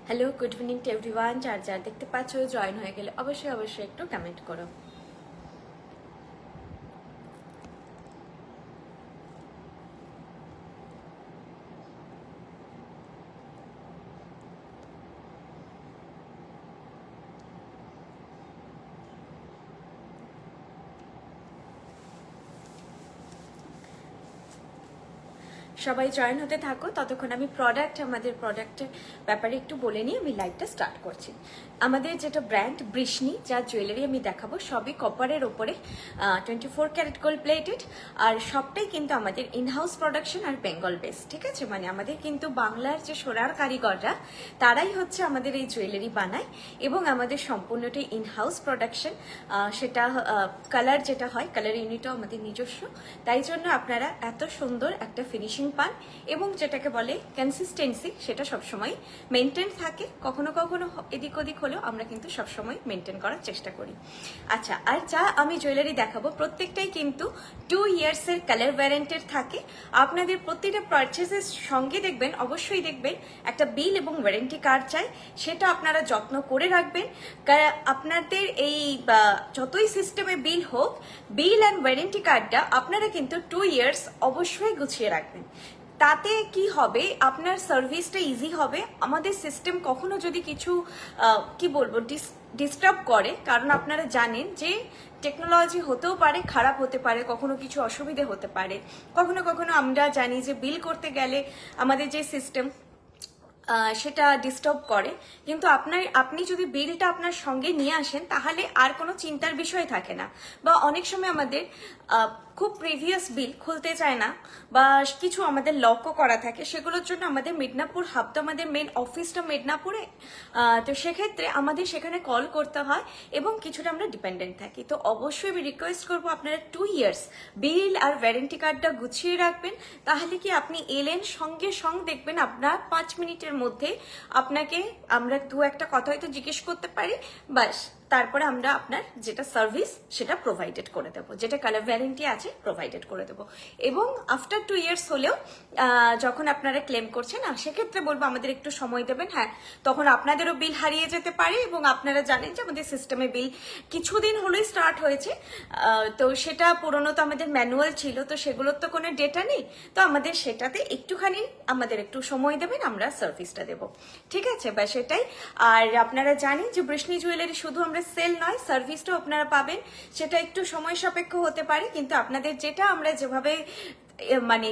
Hello, good evening to everyone. যার যার দেখতে পাচ্ছ জয়েন হয়ে গেলে অবশ্যই একটু কমেন্ট করো। সবাই জয়েন হতে থাকো, ততক্ষণ আমি আমাদের প্রোডাক্টের ব্যাপারে একটু বলে নিয়ে আমি লাইভটা স্টার্ট করছি। আমাদের যেটা ব্র্যান্ড বৃষ্ণি, যা জুয়েলারি আমি দেখাবো সবই কপারের ওপরে 24 ক্যারেট গোল্ড প্লেটেড, আর সবটাই কিন্তু আমাদের ইনহাউস প্রোডাকশন আর বেঙ্গল বেস। ঠিক আছে, মানে আমাদের কিন্তু বাংলার যে সোনার কারিগররা তারাই হচ্ছে আমাদের এই জুয়েলারি বানায়, এবং আমাদের সম্পূর্ণটাই ইনহাউস প্রোডাকশন। সেটা কালার যেটা হয়, কালার ইউনিটও আমাদের নিজস্ব, তাই জন্য আপনারা এত সুন্দর একটা ফিনিশিং পান, এবং যেটাকে বলে কনসিস্টেন্সি সেটা সবসময় মেনটেন থাকে। কখনো কখনো এদিক ওদিক হলেও আমরা কিন্তু সবসময় মেনটেন করার চেষ্টা করি। আচ্ছা, আর যা আমি জুয়েলারি দেখাবো প্রত্যেকটাই কিন্তু 2 ইয়ার্সের কালার ওয়ারেন্টেড থাকে। আপনাদের প্রতিটা পারচেসের সঙ্গে দেখবেন, অবশ্যই দেখবেন একটা বিল এবং ওয়ারেন্টি কার্ড চাই, সেটা আপনারা যত্ন করে রাখবেন। আপনাদের এই যতই সিস্টেমে বিল হোক, বিল অ্যান্ড ওয়ারেন্টি কার্ডটা আপনারা কিন্তু 2 ইয়ার্স অবশ্যই গুছিয়ে রাখবেন। তাতে কি হবে, আপনার সার্ভিসটা ইজি হবে। আমাদের সিস্টেম কখনো যদি কিছু কি বলবো ডিস্টার্ব করে, কারণ আপনারা জানেন যে টেকনোলজি হতেও পারে, খারাপ হতে পারে, কখনো কিছু অসুবিধে হতে পারে, কখনো কখনো আমরা জানি যে বিল করতে গেলে আমাদের যে সিস্টেম সেটা ডিস্টার্ব করে। কিন্তু আপনি যদি বিলটা আপনার সঙ্গে নিয়ে আসেন তাহলে আর কোনো চিন্তার বিষয় থাকে না। বা অনেক সময় আমাদের খুব প্রিভিয়াস বিল খুলতে চায় না, বা কিছু আমাদের লকও করা থাকে, সেগুলোর জন্য আমাদের মিদনাপুর হাব, তো আমাদের মেন অফিসটা মিদনাপুরে, তো সেক্ষেত্রে আমাদের সেখানে কল করতে হয় এবং কিছুটা আমরা ডিপেন্ডেন্ট থাকি। তো অবশ্যই আমি রিকোয়েস্ট করবো আপনারা 2 ইয়ার্স বিল আর ওয়ারেন্টি কার্ডটা গুছিয়ে রাখবেন। তাহলে কি আপনি এলেন, সঙ্গে দেখবেন আপনার 5 মিনিটের মধ্যে আপনাকে আমরা 2-একটা কথা হয়তো জিজ্ঞেস করতে পারি, বাস তারপরে আমরা আপনার যেটা সার্ভিস সেটা প্রোভাইডেড করে দেবো, যেটা কালার ওয়ারেন্টি আছে প্রোভাইডেড করে দেবো। এবং আফটার 2 ইয়ার্স হলেও যখন আপনারা ক্লেম করছেন, সেক্ষেত্রে বলবো আমাদের একটু সময় দেবেন। হ্যাঁ, তখন আপনাদেরও বিল হারিয়ে যেতে পারে, এবং আপনারা জানেন যে আমাদের সিস্টেমে বিল কিছুদিন হলেই স্টার্ট হয়েছে, তো সেটা পুরোনো তো আমাদের ম্যানুয়াল ছিল, তো সেগুলোর তো কোনো ডেটা নেই, তো আমাদের সেটাতে একটুখানি আমাদের একটু সময় দেবেন, আমরা সার্ভিসটা দেবো। ঠিক আছে, বা সেটাই। আর আপনারা জানেন যে বৃষ্ণি জুয়েলারি শুধু আমরা সেল নয়, সার্ভিসটাও আপনারা পাবেন। সেটা একটু সময় সাপেক্ষ হতে পারে, কিন্তু আপনাদের যেটা আমরা যেভাবে মানে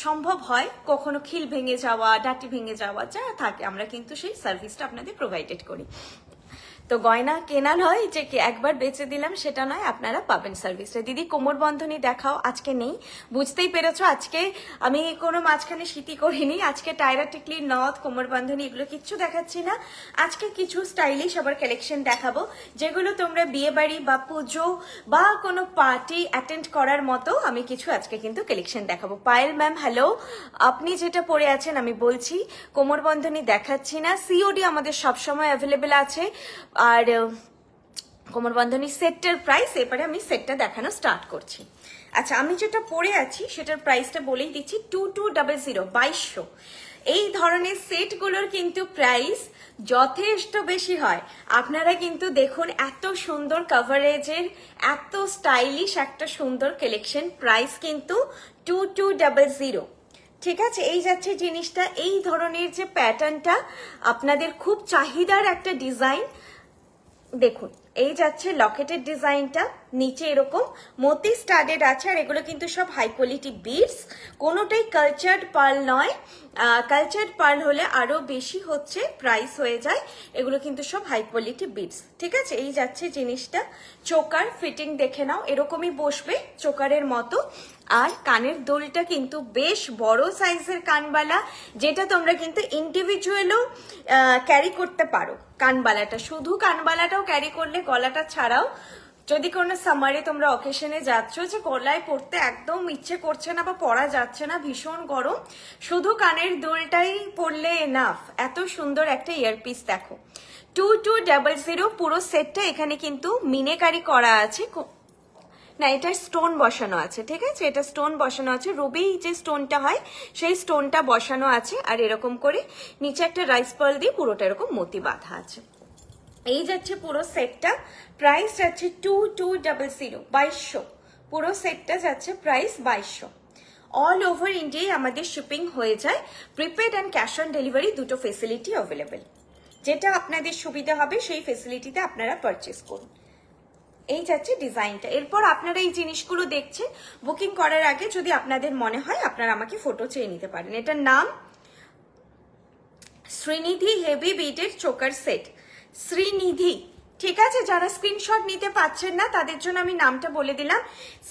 সম্ভব হয়, কখনো খিল ভেঙে যাওয়া, ডাটি ভেঙে যাওয়া যা থাকে, আমরা কিন্তু সেই সার্ভিসটা আপনাদের প্রোভাইডেড করি। তো গয়না কেনা নয় যে একবার বেচে দিলাম, সেটা নয়, আপনারা পাবেন সার্ভিসটা। দিদি কোমর বন্ধনী দেখাও, আজকে নেই, বুঝতেই পেরেছো। আজকে আমি কোনো মাঝখানে স্মৃতি করিনি, আজকে টায়রা টিকলি, নথ, কোমর বন্ধনী এগুলো কিচ্ছু দেখাচ্ছি না। আজকে কিছু স্টাইলিশ আবার কালেকশন দেখাবো, যেগুলো তোমরা বিয়ে বাড়ি বা পুজো বা কোনো পার্টি অ্যাটেন্ড করার মতো আমি কিছু আজকে কিন্তু কালেকশন দেখাবো। পায়েল ম্যাম হ্যালো, আপনি যেটা পরে আছেন আমি বলছি, কোমর বন্ধনী দেখাচ্ছি না, সিওডি আমাদের সবসময় অ্যাভেলেবেল আছে। আর কোমর বন্ধনী সেটটার প্রাইস, এবারে আমি সেটটা দেখানো স্টার্ট করছি। আচ্ছা, আমি যেটা পরে আছি সেটার প্রাইসটা বলেই দিচ্ছি, 2200, 2200। এই ধরনের সেটগুলোর কিন্তু প্রাইস যথেষ্ট বেশি হয়। আপনারা কিন্তু দেখুন, এত সুন্দর কভারেজের, এত স্টাইলিশ একটা সুন্দর কালেকশন, প্রাইস কিন্তু 2200। ঠিক আছে, এই যাচ্ছে জিনিসটা। এই ধরনের যে প্যাটার্নটা আপনাদের খুব চাহিদার একটা ডিজাইন, দেখুন এই যাচ্ছে লকেটের ডিজাইনটা, নিচে এরকম মতি স্টাডেড আছে, আর এগুলো কিন্তু সব হাই কোয়ালিটি বিডস, কোনোটাই কালচার্ড পার্ল নয়। কালচার্ড পার্ল হলে আরো বেশি হচ্ছে প্রাইস হয়ে যায়, এগুলো কিন্তু সব হাই কোয়ালিটি বিডস। ঠিক আছে, এই যাচ্ছে জিনিসটা। চোকার ফিটিং দেখে নাও, এরকমই বসবে চোকারের মতো। আর কানের দোলটা কিন্তু বেশ বড় সাইজের কানবালা, যেটা তোমরা কিন্তু ইন্ডিভিজুয়ালও ক্যারি করতে পারো। কানবালাটা, শুধু কানবালাটাও ক্যারি করলে, গলাটা ছাড়াও, যদি কোনো সামারে তোমরা অকেশনে যাচ্ছ যে গলায় পড়তে একদম ইচ্ছে করছে না বা পরা যাচ্ছে না, ভীষণ গরম, শুধু কানের দুলটাই পরলে এনাফ। এত সুন্দর একটা ইয়ারপিস দেখো, 2200 পুরো সেটটা। এখানে কিন্তু মিনেকারি করা আছে, না, এটা স্টোন বসানো আছে, ঠিক আছে, এটা স্টোন বসানো আছে, রুবি যে স্টোনটা হয় সেই স্টোনটা বসানো আছে। আর এরকম করে নিচে একটা রাইস পার্ল দিয়ে পুরোটা এরকম মতি বাঁধা আছে। এই যাচ্ছে পুরো সেটটা, প্রাইস যাচ্ছে 2200, 2200। পুরো সেটটা যাচ্ছে প্রাইস 2200। অল ওভার ইন্ডিয়ায় আমাদের শিপিং হয়ে যায়, prepaid and cash on delivery দুটো ফেসিলিটি অ্যাভেলেবেল। যেটা আপনাদের সুবিধা হবে সেই ফেসিলিটিতে আপনারা পারচেস করুন। এই যাচ্ছে ডিজাইনটা। এরপর আপনারা এই জিনিসগুলো দেখছেন, বুকিং করার আগে যদি আপনাদের মনে হয় আপনারা আমাকে ফটো চেয়ে নিতে পারেন। এটার নাম শ্রীনিধি হেভি বিটের চোকার সেট, শ্রীনিধি, ঠিক আছে। যারা স্ক্রিনশট নিতে পাচ্ছেন না তাদের জন্য আমি নামটা বলে দিলাম,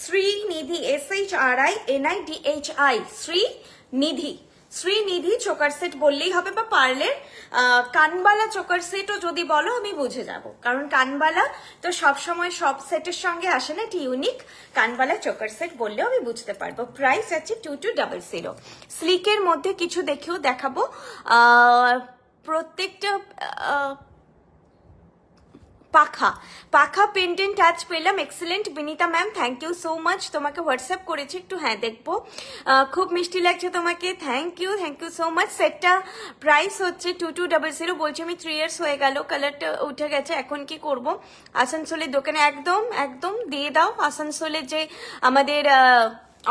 Srinidhi, SHRINIDHI, Srinidhi, Srinidhi choker set বললেই হবে, বা পার্লের কানবালা চোকার সেটও যদি বলো আমি বুঝে যাব, কারণ কানবালা তো সবসময় সব সেটের সঙ্গে আসে না, এটি ইউনিক। কানবালা চোকার সেট বললেও আমি বুঝতে পারবো। প্রাইস আছে 2200। স্লিকের মধ্যে কিছু দেখাবো, প্রত্যেকটা পাখা পেন্ডেন্ট টাচ পেলাম, excellent Binita ma'am, thank you so much. তোমাকে হোয়াটসঅ্যাপ করেছি একটু, হ্যাঁ দেখবো, খুব মিষ্টি লাগছে তোমাকে, থ্যাংক ইউ সো মাচ। সেটটা প্রাইস হচ্ছে 2200। বলছি আমি 3 ইয়ার্স হয়ে গেল, কালারটা উঠে গেছে, এখন কি করব? আসানসোলের দোকানে একদম দিয়ে দাও। আসানসোলের যে আমাদের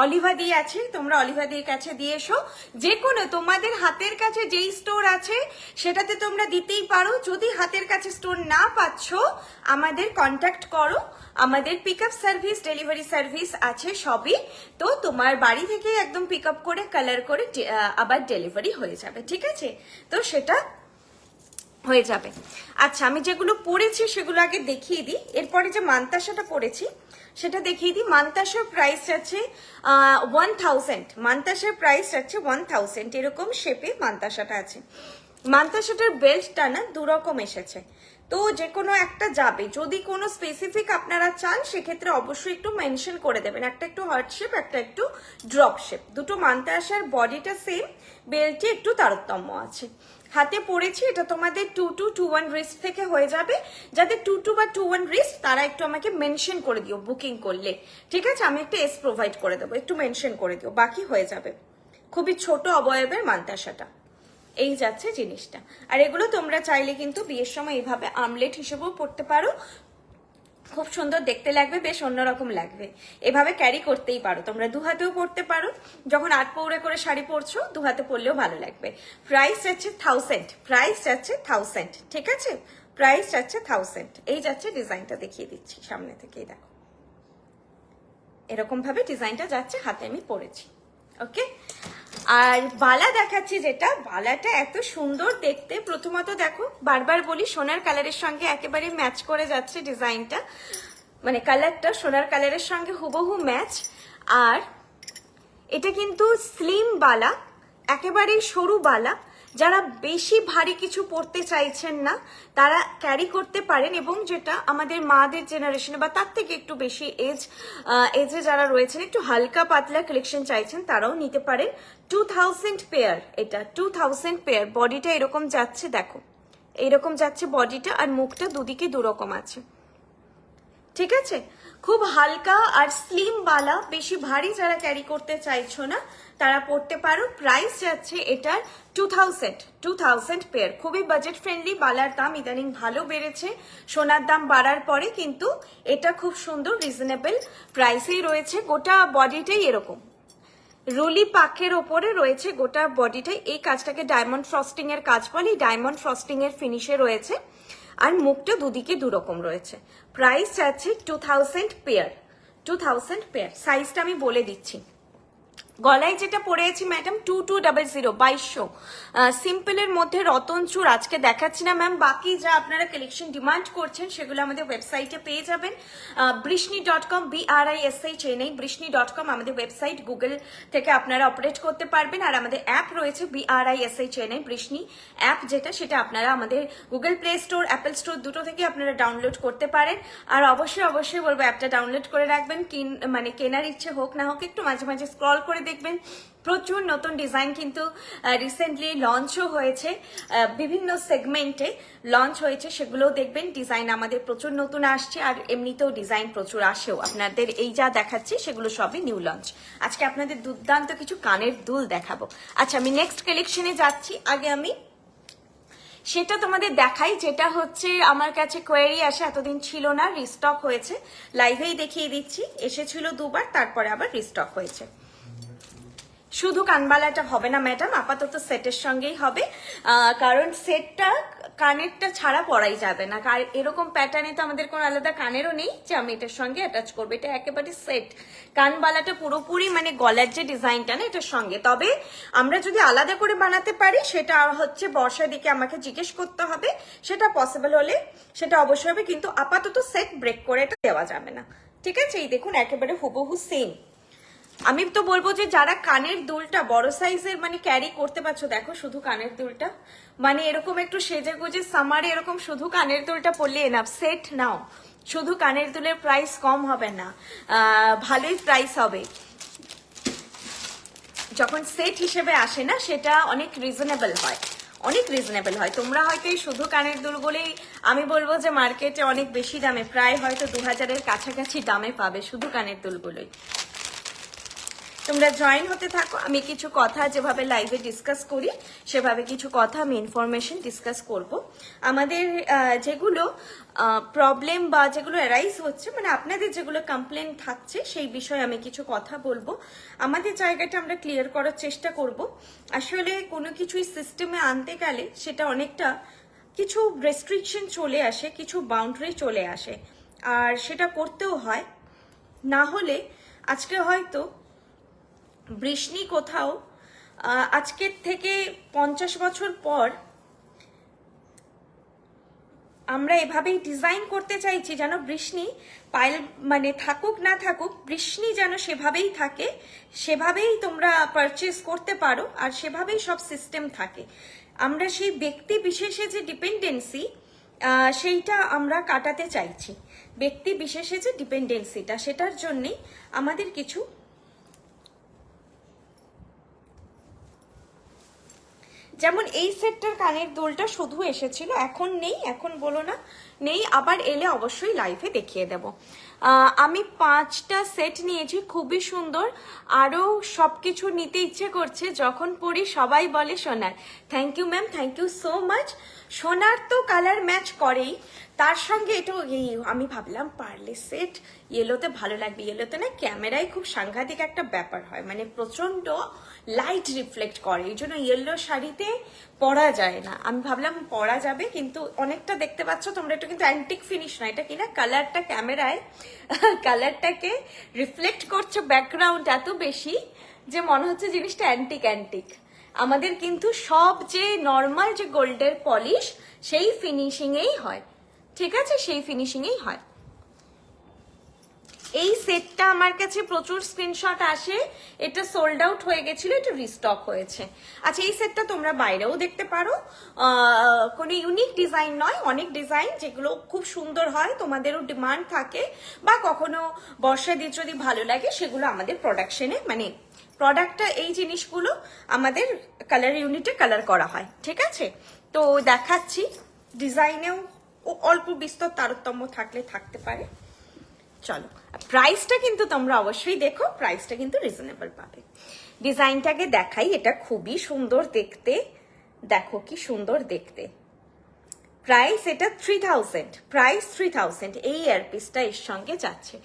অলিভা দি আছে, তোমরা অলিভা দির কাছে দিয়ে এসো। যে কোনো তোমাদের হাতের কাছে যেই স্টোর আছে সেটাতে তোমরা দিতেই পারো। যদি হাতের কাছে স্টোর না পাচ্ছ আমাদের কন্ট্যাক্ট করো, আমাদের pick up service, delivery service আছে সবই। তো তোমার বাড়ি থেকে একদম পিক আপ করে কালার করে আবার ডেলিভারি হয়ে যাবে, ঠিক আছে। তো সেটা হয়ে যাবে। আচ্ছা, আমি যেগুলো পরেছি সেগুলো আগে দেখিয়ে দিই, এরপরে যে মান্তাসাটা পরেছি সেটা দেখিয়ে দিই। মান্তাসার প্রাইস আছে 1000, মান্তাসার প্রাইস আছে 1000। এরকম শেপে মান্তাসাটা আছে। মান্তাসাটার বেল্টটা না দুরকম এসেছে, তো যে কোনো একটা যাবে। যদি কোনো স্পেসিফিক আপনারা চান সেক্ষেত্রে অবশ্যই একটু মেনশন করে দেবেন, একটা একটু হার্ট শেপ, একটা একটু ড্রপ শেপ। দুটো মান্তাসার বডিটা সেম, বেল্টে একটু তারতম্য আছে। হাতে পড়েছি, এটা তোমাদের 2221 রিস্ট থেকে হয়ে যাবে। যাদের 22 বা 21 রিস্ট তারা একটু আমাকে মেনশন করে দিও বুকিং করলে, ঠিক আছে। আমি একটা এস প্রোভাইড করে দেবো, একটু মেনশন করে দিও, বাকি হয়ে যাবে। খুবই ছোট অবয়বের মান্তাসাটা, এই যাচ্ছে জিনিসটা। আর এগুলো তোমরা চাইলে কিন্তু বিয়ের সময় এইভাবে আমলেট হিসেবেও পড়তে পারো, খুব সুন্দর দেখতে লাগবে, বেশ অন্যরকম লাগবে। এভাবে ক্যারি করতেই পারো তোমরা, দু হাতেও পরতে পারো। যখন 8 পৌরে করে শাড়ি পরছো দু হাতে পরলেও ভালো লাগবে। প্রাইস যাচ্ছে 1000, প্রাইস যাচ্ছে 1000, ঠিক আছে, প্রাইস যাচ্ছে 1000। এই যাচ্ছে ডিজাইনটা, দেখিয়ে দিচ্ছি সামনে থেকেই দেখো, এরকম ভাবে ডিজাইনটা যাচ্ছে, হাতে আমি পরেছি, ওকে। আর বালা দেখাচ্ছি, যেটা বালাটা এত সুন্দর দেখতে। প্রথমত দেখো, বারবার বলি সোনার কালারের সঙ্গে একেবারে ম্যাচ করে যাচ্ছে ডিজাইনটা, মানে কালারটা সোনার কালারের সঙ্গে হুবহু ম্যাচ। আর এটা কিন্তু স্লিম বালা, একেবারেই সরু বালা। যারা বেশি ভারী কিছু পরতে চাইছেন না তারা ক্যারি করতে পারেন, এবং যেটা আমাদের মাদের জেনারেশনে বা তার থেকে একটু বেশি এজে যারা রয়েছেন, একটু হালকা পাতলা কালেকশন চাইছেন তারাও নিতে পারেন। 2000 পেয়ার, এটা 2000 পেয়ার। বডিটা এরকম যাচ্ছে, দেখো এইরকম যাচ্ছে বডিটা, আর মুখটা দুদিকে দুরকম আছে, ঠিক আছে। খুব হালকা আর স্লিম বালা, বেশি ভারী যারা ক্যারি করতে চাইছো না তারা পড়তে পারো। প্রাইস যাচ্ছে এটার 2000 পেয়ার। খুবই বাজেট ফ্রেন্ডলি বালার দাম ইদানিং ভালো বেড়েছে সোনার দাম বাড়ার পরে, কিন্তু এটা খুব সুন্দর রিজনেবল প্রাইসেই রয়েছে। গোটা বডিটাই এরকম রুলি পাকের ওপরে রয়েছে গোটা বডিটাই। এই কাজটাকে ডায়মন্ড ফ্রস্টিং এর কাজ বলে, ডায়মন্ড ফ্রস্টিং এর ফিনিশে রয়েছে, আর মুখটা দুদিকে দুরকম রয়েছে। প্রাইস আছে 2000 পেয়ার, 2000 পেয়ার। সাইজটা আমি বলে দিচ্ছি। গলায় যেটা পরেছি ম্যাডাম 2200, 2200। সিম্পলের মধ্যে রতন চূড় আজকে দেখাচ্ছি না ম্যাম, বাকি যা আপনারা কালেকশন ডিমান্ড করছেন সেগুলো আমাদের ওয়েবসাইটে পেয়ে যাবেন। brishney.com, BRISHNI, brishney.com আমাদের ওয়েবসাইট, গুগল থেকে আপনারা অপারেট করতে পারবেন। আর আমাদের অ্যাপ রয়েছে BRISHNI বৃষ্ণি অ্যাপ, যেটা সেটা আপনারা আমাদের Google play store, Apple store দুটো থেকে আপনারা ডাউনলোড করতে পারেন। আর অবশ্যই বলবো অ্যাপটা ডাউনলোড করে রাখবেন, মানে কেনার ইচ্ছে হোক না হোক একটু মাঝে মাঝে স্ক্রল করে দেখবেন প্রচুর নতুন ডিজাইন কিন্তু রিসেন্টলি লঞ্চও হয়েছে, বিভিন্ন সেগমেন্টে লঞ্চ হয়েছে, সেগুলোও দেখবেন। ডিজাইন আমাদের প্রচুর নতুন আসছে, আর এমনিতেও ডিজাইন প্রচুর আসেও। আপনাদের এই যা দেখাচ্ছি সেগুলো সবই নিউ লঞ্চ। আজকে আপনাদের দুর্দান্ত কিছু কানের দুল দেখাবো। আচ্ছা, আমি নেক্সট কালেকশনে যাচ্ছি। আগে আমি সেটা তোমাদের দেখাই, যেটা হচ্ছে আমার কাছে কোয়েরি আসে, এতদিন ছিল না, রিস্টক হয়েছে। লাইভেই দেখিয়ে দিচ্ছি, এসেছিল দুবার, তারপরে আবার রিস্টক হয়েছে। শুধু কানবালাটা হবে না ম্যাডাম, আপাতত সেটের সঙ্গেই হবে, কারণ সেটটা কানেরটা ছাড়া পরাই যাবে না। এরকম প্যাটার্নে তো আমাদের কোনো আলাদা কানেরও নেই যে আমি এটার সঙ্গে অ্যাটাচ করবো, এটা একেবারে সেট। কানবালাটা পুরোপুরি মানে গলার যে ডিজাইনটা না এটার সঙ্গে। তবে আমরা যদি আলাদা করে বানাতে পারি সেটা হচ্ছে বর্ষার দিকে আমাকে জিজ্ঞেস করতে হবে, সেটা পসিবল হলে সেটা অবশ্যই হবে, কিন্তু আপাতত সেট ব্রেক করে এটা দেওয়া যাবে না। ঠিক আছে, এই দেখুন একেবারে হুবহু সেম। আমি তো বলবো যে যারা কানের দুলটা বড় সাইজের মানে ক্যারি করতে পারছো, দেখো শুধু কানের দুলটা, মানে এরকম একটু সেজে গুজে সামারে এরকম শুধু কানের দুলটা পরলে এনাফ। সেট নাও, শুধু কানের দুলের প্রাইস কম হবে না, ভালোই প্রাইস হবে। যখন সেট হিসেবে আসে না সেটা অনেক রিজনেবল হয়, অনেক রিজনেবল হয়। তোমরা হয়তো এই শুধু কানের দুল বলেই আমি বলবো যে মার্কেটে অনেক বেশি দামে, প্রায় হয়তো 2000-এর কাছাকাছি দামে পাবে শুধু কানের দুলগুলোই। তোমরা জয়েন হতে থাকো, আমি কিছু কথা যেভাবে লাইভে ডিসকাস করি সেভাবে কিছু কথা আমি ইনফরমেশন ডিসকাস করব। আমাদের যেগুলো প্রবলেম বা যেগুলো অ্যারাইজ হচ্ছে, মানে আপনাদের যেগুলো কমপ্লেন থাকছে সেই বিষয়ে আমি কিছু কথা বলবো। আমাদের জায়গাটা আমরা ক্লিয়ার করার চেষ্টা করব। আসলে কোনো কিছুই সিস্টেমে আনতে গেলে সেটা অনেকটা কিছু রেস্ট্রিকশন চলে আসে, কিছু বাউন্ডারি চলে আসে, আর সেটা করতেও হয়। না হলে আজকে হয়তো বৃষ্ণি কোথাও আজকের থেকে 50 বছর পর আমরা এভাবেই ডিজাইন করতে চাইছি যেন বৃষ্ণি পাইল মানে থাকুক না থাকুক, বৃষ্ণি যেন সেভাবেই থাকে, সেভাবেই তোমরা পারচেস করতে পারো, আর সেভাবেই সব সিস্টেম থাকে। আমরা সেই ব্যক্তি বিশেষে যে ডিপেন্ডেন্সি সেইটা আমরা কাটাতে চাইছি। ব্যক্তি বিশেষে যে ডিপেন্ডেন্সিটা, সেটার জন্যই আমাদের কিছু, যেমন এই সেটটার কানের দুলটা শুধু এসেছিল, এখন নেই, এখন বলো না নেই, আবার এলে অবশ্যই লাইভে দেখিয়ে দেব। আমি 5টা সেট নিয়েছি, খুবই সুন্দর, আরও সব কিছু নিতে ইচ্ছে করছে। যখন পড়ি সবাই বলে সোনার। Thank you ma'am, thank you so much. সোনার তো কালার ম্যাচ করেই, তার সঙ্গে এটাও এই আমি ভাবলাম পার্লে সেট ইয়েলোতে ভালো লাগবে। ইয়েলোতে না ক্যামেরায় খুব সাংঘাতিক একটা ব্যাপার হয়, মানে প্রচন্ড লাইট রিফ্লেক্ট করে, এই জন্য ইয়েলো শাড়িতে পরা যায় না। আমি ভাবলাম পরা যাবে, কিন্তু অনেকটা দেখতে পাচ্ছ তোমরা, একটু কিন্তু অ্যান্টিক ফিনিশ না, এটা কিনা কালারটা ক্যামেরায় কালারটাকে রিফ্লেক্ট করছে ব্যাকগ্রাউন্ড এত বেশি যে মনে হচ্ছে জিনিসটা অ্যান্টিক অ্যান্টিক। আমাদের কিন্তু সব যে নর্মাল যে গোল্ডের পলিশ সেই ফিনিশিংয়েই হয়, ঠিক আছে, সেই ফিনিশিংয়েই হয়। এই সেটটা আমার কাছে প্রচুর স্ক্রিনশট আসে, এটা সোল্ড আউট হয়ে গেছিল, এটা রিস্টক হয়েছে। আচ্ছা, এই সেটটা তোমরা বাইরেও দেখতে পারো, কোনো ইউনিক ডিজাইন নয়, অনেক ডিজাইন যেগুলো খুব সুন্দর হয়, তোমাদেরও ডিমান্ড থাকে, বা কখনো বর্ষা দিয়ে যদি ভালো লাগে সেগুলো আমাদের প্রোডাকশনে, মানে প্রোডাক্টটা এই জিনিসগুলো আমাদের কালার ইউনিটে কালার করা হয়, ঠিক আছে। তো দেখাচ্ছি, ডিজাইনেও অল্প বিস্তর তারতম্য থাকলে থাকতে পারে। চলো, প্রাইসটা কিন্তু তোমরা অবশ্যই দেখো, প্রাইসটা কিন্তু রিজনেবল পাবে। ডিজাইনটাকে দেখাই, এটা খুবই সুন্দর দেখতে, দেখো কি সুন্দর দেখতে। প্রাইস এটা 3000, প্রাইস 3000। এই ইয়ারপিসটা এর সঙ্গে যাচ্ছে।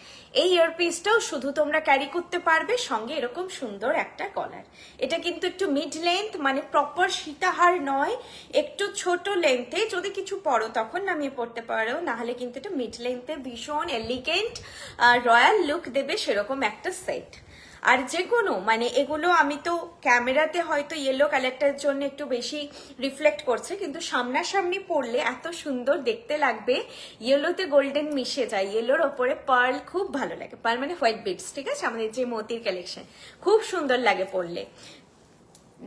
এই ইয়ারপিসটাও শুধু তোমরা ক্যারি করতে পারবে, সঙ্গে এরকম সুন্দর একটা কলার। এটা কিন্তু একটু মিড লেন্থ, মানে প্রপার সীতাহার নয়, একটু ছোট লেন্থে। যদি কিছু পরো তখন নামিয়ে পড়তে পারো, নাহলে কিন্তু এটা মিড লেন্থে ভীষণ এলিগেন্ট রয়্যাল লুক দেবে, সেরকম একটা সেট। আর যে কোনো মানে এগুলো আমি তো ক্যামেরাতে হয়তো ইয়েলো কালারটার জন্য একটু বেশি রিফ্লেক্ট করছে, কিন্তু সামনাসামনি পরলে এত সুন্দর দেখতে লাগবে। ইয়েলোতে গোল্ডেন মিশে যায়, ইয়েলোর ওপরে পার্ল খুব ভালো লাগে, পার্ল মানে হোয়াইট বিটস, ঠিক আছে, আমাদের যে মতির কালেকশন খুব সুন্দর লাগে পরলে।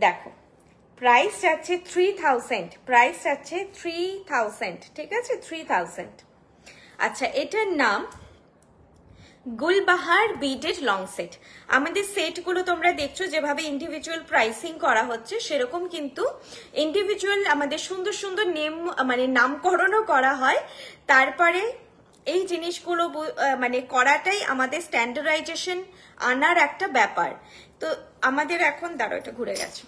দেখো প্রাইস যাচ্ছে 3000, প্রাইস যাচ্ছে 3000, ঠিক আছে, 3000। আচ্ছা, এটার নাম গুলবাহার বিডেড লং সেট। আমাদের সেটগুলো তোমরা দেখছো যেভাবে ইন্ডিভিজুয়াল প্রাইসিং করা হচ্ছে, সেরকম কিন্তু ইন্ডিভিজুয়াল আমাদের সুন্দর সুন্দর নেম মানে নামকরণও করা হয়। তারপরে এই জিনিসগুলো মানে করাটাই আমাদের স্ট্যান্ডার্ডাইজেশন আনার একটা ব্যাপার। তো আমাদের এখন দাঁড়ো, এটা ঘুরে গেছে।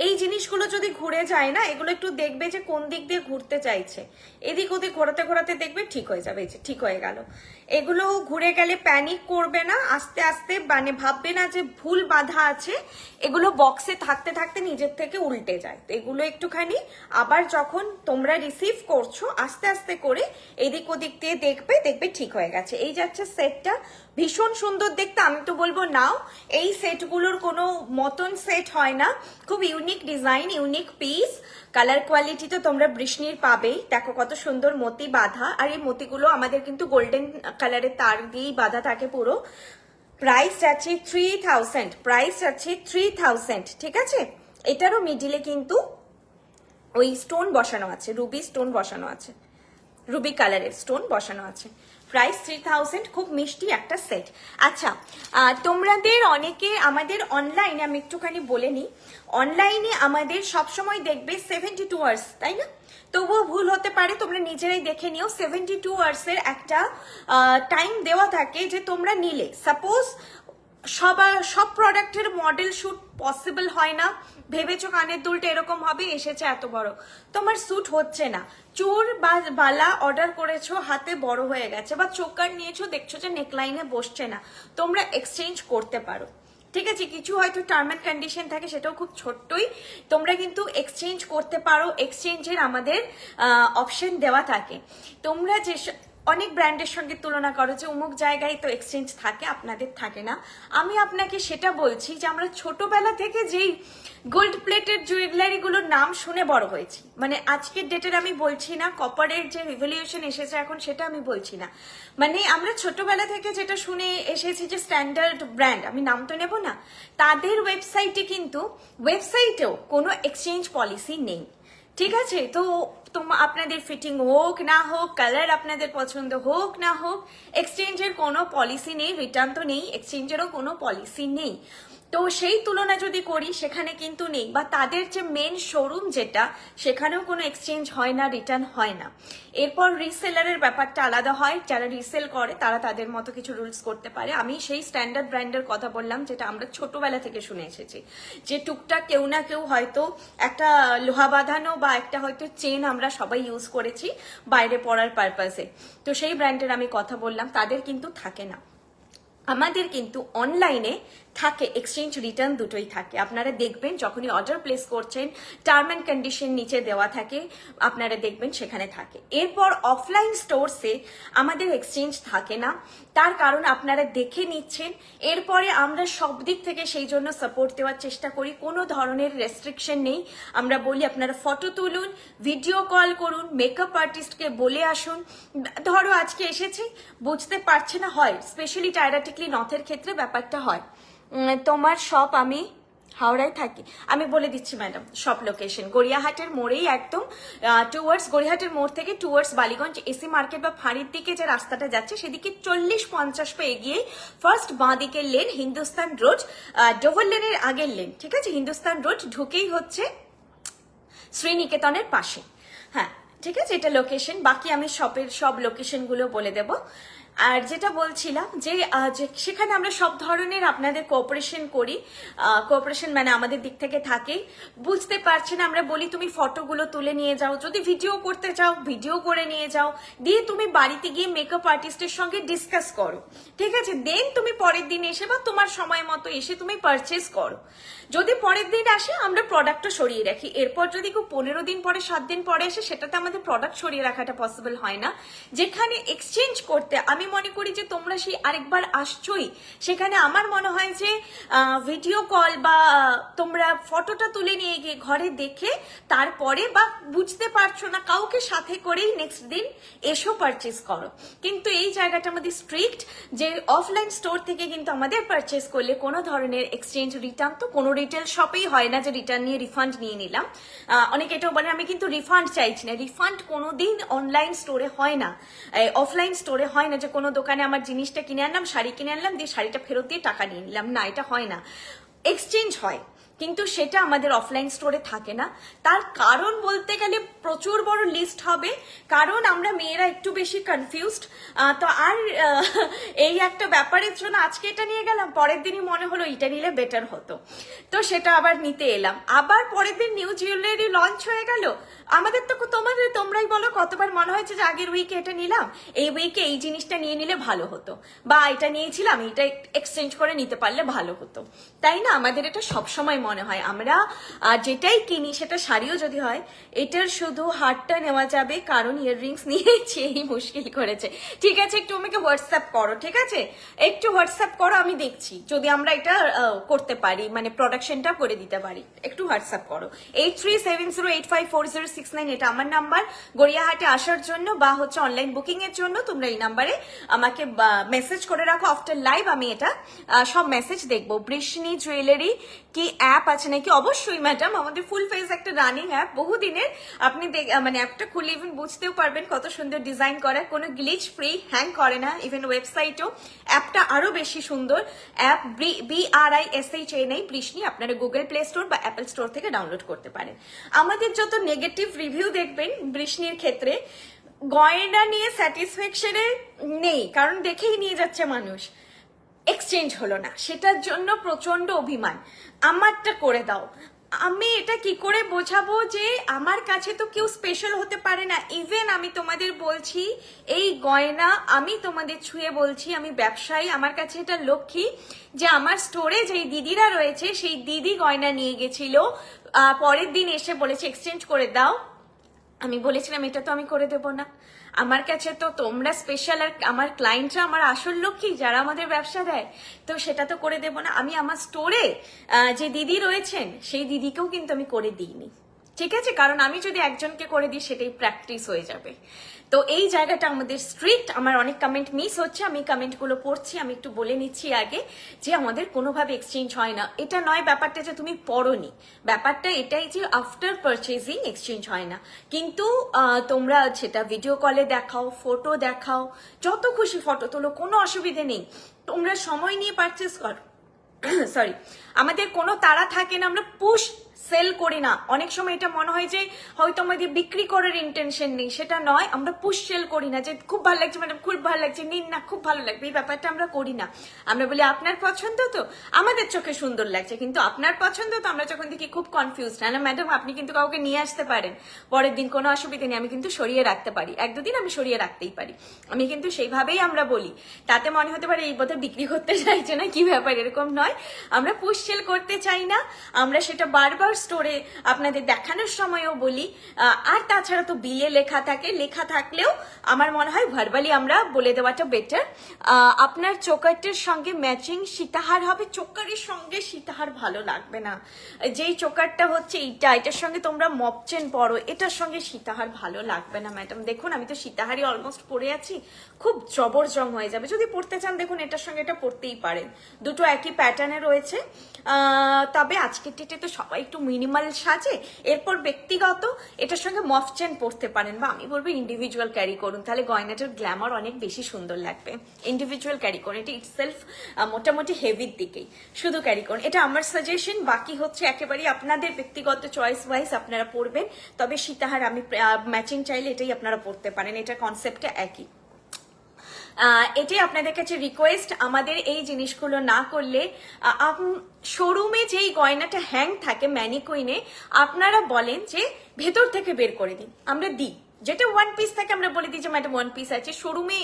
এই জিনিসগুলো যদি ঘুরে যায় না, এগুলো একটু দেখবে যে কোন দিক দিয়ে ঘুরতে চাইছে, এদিক ওদিক ঘোরাতে ঘোরাতে দেখবে ঠিক হয়ে যাবে। এই যে ঠিক হয়ে গেল। এগুলো ঘুরে গেলে প্যানিক করবে না, আস্তে আস্তে মানে ভাববে না যে ভুল বাঁধা আছে। এগুলো বক্সে থাকতে থাকতে নিজের থেকে উল্টে যায়। তো এগুলো একটুখানি আবার যখন তোমরা রিসিভ করছো আস্তে আস্তে করে এদিক ওদিক দিয়ে দেখবে, দেখবে ঠিক হয়ে গেছে। এই যাচ্ছে সেটটা, ভীষণ সুন্দর দেখতে। আমি তো বলবো নাও, এই সেটগুলোর কোনো মতন সেট হয় না, খুব unique design, unique piece. Colour quality তো তোমরা বৃষ্ণির পাবেই। দেখো কত সুন্দর মতি বাঁধা, আর এই মতিগুলো আমাদের কিন্তু গোল্ডেন কালারের তার দিয়েই বাঁধা থাকে পুরো। প্রাইস আছে 3000, প্রাইস আছে 3000, ঠিক আছে। এটারও মিডিলে কিন্তু ওই স্টোন বসানো আছে, রুবি স্টোন বসানো আছে, রুবি কালারের স্টোন বসানো আছে। প্রাইস 3000, খুব মিষ্টি একটা সেট। আচ্ছা, তোমাদের অনেকে আমাদের অনলাইনে, আমি একটুখানি বলে নিই, অনলাইনে আমাদের সবসময় দেখবে 72 আওয়ার্স, তাই না? তবুও ভুল হতে পারে, তোমরা নিজেরাই দেখে নিও। 72 আওয়ার্সের একটা টাইম দেওয়া থাকে যে তোমরা নিলে, সাপোজ সব প্রোডাক্টের মডেল শুট পসিবল হয় না। ভেবেছো কানের দুলটা এরকম হবে, এসেছে এত বড়, তোমার স্যুট হচ্ছে না। চুর বা বালা অর্ডার করেছো, হাতে বড় হয়ে গেছে, বা চোকার নিয়েছো, দেখছো যে নেকলাইনে বসছে না, তোমরা এক্সচেঞ্জ করতে পারো, ঠিক আছে। কিছু হয়তো টার্ম অ্যান্ড কন্ডিশন থাকে, সেটাও খুব ছোট্টই, তোমরা কিন্তু এক্সচেঞ্জ করতে পারো। এক্সচেঞ্জের আমাদের অপশন দেওয়া থাকে। তোমরা যে অনেক ব্র্যান্ডের সঙ্গে তুলনা করো যে অমুক জায়গায় তো এক্সচেঞ্জ থাকে, আপনাদের থাকে না। আমি আপনাকে সেটা বলছি যে আমরা ছোটবেলা থেকে যেই গোল্ড প্লেটেড জুয়েলারিগুলোর নাম শুনে বড় হয়েছি, মানে আজকের ডেটের আমি বলছি না, কপারের যে রিভলিউশন এসেছে এখন সেটা আমি বলছি না, মানে আমরা ছোটবেলা থেকে যেটা শুনে এসেছি যে স্ট্যান্ডার্ড ব্র্যান্ড, আমি নাম তো নেব না, তাদের ওয়েবসাইটেও কোনো এক্সচেঞ্জ পলিসি নেই, ঠিক আছে। তো আপনাদের ফিটিং হোক না হোক, কালার আপনাদের পছন্দ হোক না হোক, এক্সচেঞ্জের কোনো পলিসি নেই। রিটার্ন তো নেই, এক্সচেঞ্জেরও কোনো পলিসি নেই। তো সেই তুলনা যদি করি, সেখানে কিন্তু নেই। বা তাদের যে মেন শোরুম যেটা, সেখানেও কোনো এক্সচেঞ্জ হয় না, রিটার্ন হয় না। এরপর রিসেলারের ব্যাপারটা আলাদা হয়, যারা রিসেল করে তারা তাদের মতো কিছু রুলস করতে পারে। আমি সেই স্ট্যান্ডার্ড ব্র্যান্ডের কথা বললাম, যেটা আমরা ছোটবেলা থেকে শুনে এসেছি, যে টুকটাক কেউ না কেউ হয়তো একটা লোহা বাঁধানো বা একটা হয়তো চেন আমরা সবাই ইউজ করেছি বাইরে পড়ার পারপাসে। তো সেই ব্র্যান্ডের আমি কথা বললাম, তাদের কিন্তু থাকে না। আমাদের কিন্তু অনলাইনে থাকে, এক্সচেঞ্জ রিটার্ন দুটোই থাকে। আপনারা দেখবেন যখনই অর্ডার প্লেস করছেন, টার্ম অ্যান্ড কন্ডিশন নিচে দেওয়া থাকে, আপনারা দেখবেন সেখানে থাকে। এরপর অফলাইন স্টোরসে আমাদের এক্সচেঞ্জ থাকে না, তার কারণ আপনারা দেখে নিচ্ছেন। এরপরে আমরা সব দিক থেকে সেই জন্য সাপোর্ট দেওয়ার চেষ্টা করি, কোনো ধরনের রেস্ট্রিকশন নেই। আমরা বলি আপনারা ফটো তুলুন, ভিডিও কল করুন, মেকআপ আর্টিস্টকে বলে আসুন। ধরো আজকে এসেছি, বুঝতে পারছে না, হয় স্পেশালি টাইরাটিকলি নথের ক্ষেত্রে ব্যাপারটা হয়। তোমার শপ, আমি হাওড়ায় থাকি, আমি বলে দিচ্ছি ম্যাডাম শপ লোকেশন গড়িয়াহাটের মোড়েই, একদম টুয়ার্ডস গড়িয়াহাটের মোড় থেকে টুয়ার্ডস বালিগঞ্জ এসি মার্কেট বা ফাঁড়ির দিকে যে রাস্তাটা যাচ্ছে, সেদিকে 40-50 পা এগিয়ে ফার্স্ট বাঁ দিকের লেন, হিন্দুস্তান রোড, ডোভার লেনের আগের লেন, ঠিক আছে। হিন্দুস্তান রোড ঢুকেই হচ্ছে শ্রীনিকেতনের পাশে, হ্যাঁ ঠিক আছে, এটা লোকেশন। বাকি আমি শপের সব লোকেশনগুলো বলে দেব। আর যেটা বলছিলাম যে সেখানে আমরা সব ধরনের আপনাদের কোঅপারেশন করি। কোঅপারেশন মানে আমাদের দিক থেকে থাকে। বুঝতে পারছেন, আমরা বলি তুমি ফটোগুলো তুলে নিয়ে যাও, যদি ভিডিও করতে চাও ভিডিও করে নিয়ে যাও, দিয়ে তুমি বাড়িতে গিয়ে মেকআপ আর্টিস্টের সঙ্গে ডিসকাস করো, ঠিক আছে। দেন তুমি পরের দিন এসে বা তোমার সময় মতো এসে তুমি পারচেস করো। যদি পরের দিন আসে, আমরা প্রোডাক্টটা সরিয়ে রাখি। এরপর যদি কেউ 15 দিন পরে, 7 দিন পরে আসে, সেটাতে আমাদের প্রোডাক্ট সরিয়ে রাখাটা পসিবল হয় না। যেখানে এক্সচেঞ্জ করতে আমি মনে করি যে তোমরা সেই আরেকবার আসছোই, সেখানে আমার মনে হয় যে ভিডিও কল বা তোমরা ফটোটা তুলে নিয়ে গিয়ে ঘরে দেখে তারপরে, বা বুঝতে পারছো না কাউকে সাথে করেই নেক্সট দিন এসো পারচেস করো। কিন্তু এই জায়গাটা আমাদের স্ট্রিক্ট, যে অফলাইন স্টোর থেকে কিন্তু আমাদের পারচেস করলে কোনো ধরনের এক্সচেঞ্জ রিটার্ন তো কোনো রিটেল শপেই হয় না, যে রিটার্ন নিয়ে রিফান্ড নিয়ে নিলাম। অনেকে এটাও বলে আমি কিন্তু রিফান্ড চাইছি না, রিফান্ড কোনোদিন অনলাইন স্টোরে হয় না, অফলাইন স্টোরে হয় না, যে কোনো দোকানে আমার জিনিসটা কিনে আনলাম, শাড়ি কিনে আনলাম, দিয়ে শাড়িটা ফেরত দিয়ে টাকা নিয়ে নিলাম, না, এটা হয় না। এক্সচেঞ্জ হয়, কিন্তু সেটা আমাদের অফলাইন স্টোরে থাকে না। তার কারণ বলতে গেলে প্রচুর বড় লিস্ট হবে, কারণ আমরা মেয়েরা একটু বেশি কনফিউজড। তো আর এই একটা ব্যাপারের জন্য আজকে এটা নিয়ে গেলাম, পরের দিনই মনে হলো এটা নিলে বেটার হতো, তো সেটা আবার নিতে এলাম। আবার পরের দিন নিউ জুয়েলারি লঞ্চ হয়ে গেল। আমাদের তো তোমরাই বলো কতবার মনে হয়েছে যে আগের উইকে এটা নিলাম, এই উইকে এই জিনিসটা নিয়ে নিলে ভালো হতো, বা এটা নিয়েছিলাম এটা এক্সচেঞ্জ করে নিতে পারলে ভালো হতো, তাই না? আমাদের এটা সবসময় মনে হয়। আমরা যেটাই কিনি, সেটা শাড়িও যদি হয়, এটার শুধু হারটা নেওয়া যাবে, কারণ ইয়াররিংস নিয়েছি, এই মুশকিল করেছে। ঠিক আছে, একটু আমাকে হোয়াটসঅ্যাপ করো, ঠিক আছে, একটু হোয়াটসঅ্যাপ করো, আমি দেখছি যদি আমরা এটা করতে পারি, মানে প্রোডাকশনটা করে দিতে পারি। একটু হোয়াটসঅ্যাপ করো 8370854069, এটা আমার নাম্বার। গড়িয়াহাটে আসার জন্য বা হচ্ছে অনলাইন বুকিং এর জন্য তোমরা এই নাম্বারে আমাকে মেসেজ করে রাখো। আফটার লাইভ আমি এটা সব মেসেজ দেখবো। বৃষ্ণি জুয়েলারি কি অ্যাপ আছে নাকি? অবশ্যই ম্যাডাম, আমাদের ফুল ফেজ একটা রানিং অ্যাপ, বহুদিনের। আপনি মানে অ্যাপটা খুলে ইভেন বুঝতেও পারবেন কত সুন্দর ডিজাইন করা, কোনো গ্লিচ ফ্রি, হ্যাং করে না। ইভেন ওয়েবসাইটও অ্যাপটা আরো বেশি সুন্দর। অ্যাপ BRISHNI বৃষ্ণি, আপনারা গুগল প্লে স্টোর বা অ্যাপল স্টোর থেকে ডাউনলোড করতে পারেন। আমাদের যত নেগেটিভ রিভিউ দেখবেন বৃষ্ণির ক্ষেত্রে, গয়না নিয়ে স্যাটিসফ্যাকশনে নেই, কারণ দেখেই নিয়ে যাচ্ছে মানুষ, এক্সচেঞ্জ হলো না, সেটার জন্য প্রচন্ড অভিমান। আমারটা করে দাও। আমি এটা কি করে বোঝাবো যে আমার কাছে তো কেউ স্পেশাল হতে পারে না? ইভেন আমি তোমাদের বলছি, এই গয়না আমি তোমাদের ছুঁয়ে বলছি, আমি ব্যবসায়ী, আমার কাছে এটা লক্ষ্মী যে আমার স্টোরে যেই দিদিরা রয়েছে, সেই দিদি গয়না নিয়ে গেছিল, পরের দিন এসে বলেছে এক্সচেঞ্জ করে দাও। আমি বলেছিলাম এটা তো আমি করে দেব না, আমার কাছে তো তোমরা স্পেশাল, আর আমার ক্লায়েন্টরা আমার আসল লক্ষ্মী, যারা আমাদের ব্যবসা দেয়, তো সেটা তো করে দেব না। আমি আমার স্টোরে যে দিদি রয়েছেন, সেই দিদিকেও কিন্তু আমি করে দিইনি, ঠিক আছে, কারণ আমি যদি একজনকে করে দিই সেটাই প্র্যাকটিস হয়ে যাবে। তো এই জায়গাটা আমাদের স্ট্রিক্ট। আমার অনেক কমেন্ট মিস হচ্ছে, আমি কমেন্টগুলো পড়ছি, আমি একটু বলে নিচ্ছি আগে যে আমাদের কোনোভাবে এক্সচেঞ্জ হয় না। এটা নয় ব্যাপারটা যে তুমি পড়োনি, ব্যাপারটা এটাই যে আফটার পারচেজিং এক্সচেঞ্জ হয় না। কিন্তু তোমরা সেটা ভিডিও কলে দেখাও, ফটো দেখাও, যত খুশি ফটো তোলো, কোনো অসুবিধে নেই, তোমরা সময় নিয়ে পারচেজ করো। সরি, আমাদের কোনো তাড়া থাকে না, আমরা পুশ সেল করি না। অনেক সময় এটা মনে হয় যে হয়তো আমাদের বিক্রি করার ইন্টেনশন নেই, সেটা নয়। আমরা পুশ সেল করি না যে খুব ভালো লাগছে ম্যাডাম, খুব ভালো লাগছে, নিন না, খুব ভালো লাগবে, এই ব্যাপারটা আমরা করি না। আমরা বলি আপনার পছন্দ তো, আমাদের চোখে সুন্দর লাগছে, কিন্তু আপনার পছন্দ তো। আমরা যখন দেখি খুব কনফিউজ, না ম্যাডাম আপনি কিন্তু কাউকে নিয়ে আসতে পারেন, পরের দিন কোনো অসুবিধা নেই, আমি কিন্তু সরিয়ে রাখতে পারি, এক দুদিন আমি সরিয়ে রাখতেই পারি, আমি কিন্তু সেইভাবেই আমরা বলি। তাতে মনে হতে পারে এই বোধহয় বিক্রি করতে চাইছে না, কি ব্যাপার, এরকম নয়। আমরা পুশ সেল করতে চাই না, আমরা সেটা বারবার স্টোরে আপনাদের দেখানোর সময়ও বলি। আর তাছাড়া তো বিলে লেখা থাকে, লেখা থাকলেও আমার মনে হয় ভার্বালি আমরা বলে দেওয়াটা বেটার। আপনার চোকারটির সঙ্গে ম্যাচিং সীতাহার হবে। চোকারের সঙ্গে সীতাহার ভালো লাগবে না, যেই চোকারটা হচ্ছে এটার সঙ্গে তোমরা মপচেন পরো, এটার সঙ্গে সীতাহার ভালো লাগবে না ম্যাডাম। দেখুন আমি তো সীতাহারই অলমোস্ট পরে আছি, খুব জবরজং হয়ে যাবে। যদি পড়তে চান দেখুন এটার সঙ্গে এটা পড়তেই পারেন, দুটো একই প্যাটার্নে রয়েছে। তবে আজকের ডেটে তো সবাই একটু মিনিমাল সাজে, এরপর ব্যক্তিগত এটার সঙ্গে মফ চেন পরতে পারেন, বা আমি বলবো ইন্ডিভিজুয়াল ক্যারি করুন, তাহলে গয়নাটার গ্ল্যামার অনেক বেশি সুন্দর লাগবে। ইন্ডিভিজুয়াল ক্যারি করুন, এটা ইটসেলফ মোটামুটি হেভির দিকেই, শুধু ক্যারি করুন, এটা আমার সাজেশন। বাকি হচ্ছে একেবারেই আপনাদের ব্যক্তিগত চয়েস ওয়াইজ আপনারা পরবেন। তবে সীতাহার আমি ম্যাচিং চাইলে এটাই আপনারা পরতে পারেন, এটা কনসেপ্টটা একই। এটাই আপনাদের কাছে রিকোয়েস্ট, আমাদের এই জিনিসগুলো না করলে শোরুমে যেই গয়নাটা হ্যাং থাকে ম্যানিকুইনে, আপনারা বলেন যে ভেতর থেকে বের করে দিন, আমরা দিই। যেটা ওয়ান পিস থাকে আমরা বলে দিই যে ম্যাডাম ওয়ান পিস আছে। শোরুমে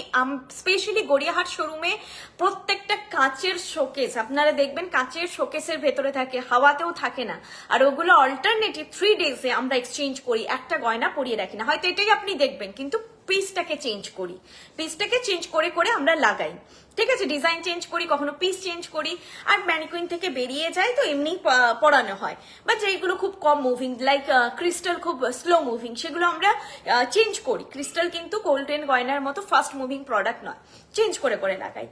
স্পেশালি গড়িয়াহাট শোরুমে প্রত্যেকটা কাঁচের শোকেস, আপনারা দেখবেন কাঁচের শোকেসের ভেতরে থাকে, হাওয়াতেও থাকে না। আর ওগুলো অল্টারনেটিভ 3 ডেজে আমরা এক্সচেঞ্জ করি, একটা গয়না পরিয়ে রাখি না, হয়তো এটাই আপনি দেখবেন, কিন্তু পিসটাকে চেঞ্জ করি, পিসটাকে চেঞ্জ করে করে আমরা লাগাই। ঠিক আছে, ডিজাইন চেঞ্জ করি, কখনো পিস চেঞ্জ করি, আর ম্যানিকুইন থেকে বেরিয়ে যায় তো এমনি পরানো হয়, বা যেগুলো খুব কম মুভিং লাইক ক্রিস্টাল খুব স্লো মুভিং সেগুলো আমরা চেঞ্জ করি। ক্রিস্টাল কিন্তু গোল্ডেন গয়নার মতো ফাস্ট মুভিং প্রোডাক্ট নয়, চেঞ্জ করে করে লাগাই,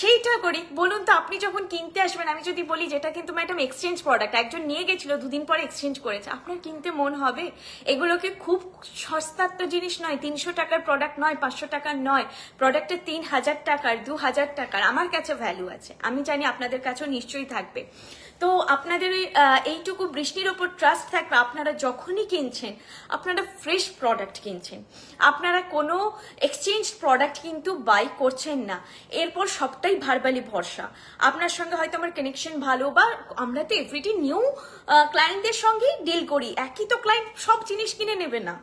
সেইটা করি। বলুন তো আপনি যখন কিনতে আসবেন, আমি যদি বলি যেটা কিন্তু ম্যাডাম এক্সচেঞ্জ প্রোডাক্ট, একজন নিয়ে গেছিল 2 দিন পরে এক্সচেঞ্জ করেছে, আপনার কিনতে মন হবে? এগুলোকে খুব সস্তার তো জিনিস নয়, 300 টাকার প্রোডাক্ট নয়, 500 টাকার নয়, প্রোডাক্টের 3000 টাকার 2000 টাকার আমার কাছে ভ্যালু আছে, আমি জানি আপনাদের কাছেও নিশ্চয়ই থাকবে। তো আপনাদের এইটুকু বৃষ্টির ওপর ট্রাস্ট থাকবে, আপনারা যখনই কিনছেন আপনারা ফ্রেশ প্রোডাক্ট কিনছেন, আপনারা কোনো এক্সচেঞ্জ প্রোডাক্ট কিন্তু বাই করছেন না। এরপর সবটাই ভার্বালি ভরসা, আপনার সঙ্গে হয়তো আমার কানেকশন ভালো, বা আমরা তো এভরিডে নিউ ক্লায়েন্টদের সঙ্গেই ডিল করি, একই তো ক্লায়েন্ট সব জিনিস কিনে নেবে না,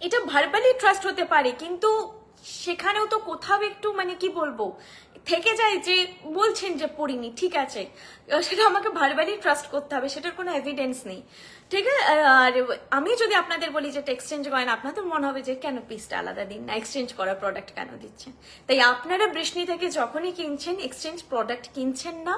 এটা ভার্বালি ট্রাস্ট হতে পারে, কিন্তু সেখানেও তো কোথাও একটু মানে কি বলবো থেকে যায় যে বলছেন যে পড়িনি, ঠিক আছে, সেটা আমাকে ভার্বালি ট্রাস্ট করতে হবে, সেটার কোনো এভিডেন্স নেই, ঠিক আছে। আর আমি যদি আপনাদের বলি যে এক্সচেঞ্জ করেন, আপনাদের মনে হবে যে কেন পিসটা আলাদা দিন না, এক্সচেঞ্জ করা প্রোডাক্ট কেন দিচ্ছেন। তাই আপনারা বৃষ্টি থেকে যখনই কিনছেন এক্সচেঞ্জ প্রোডাক্ট কিনছেন না,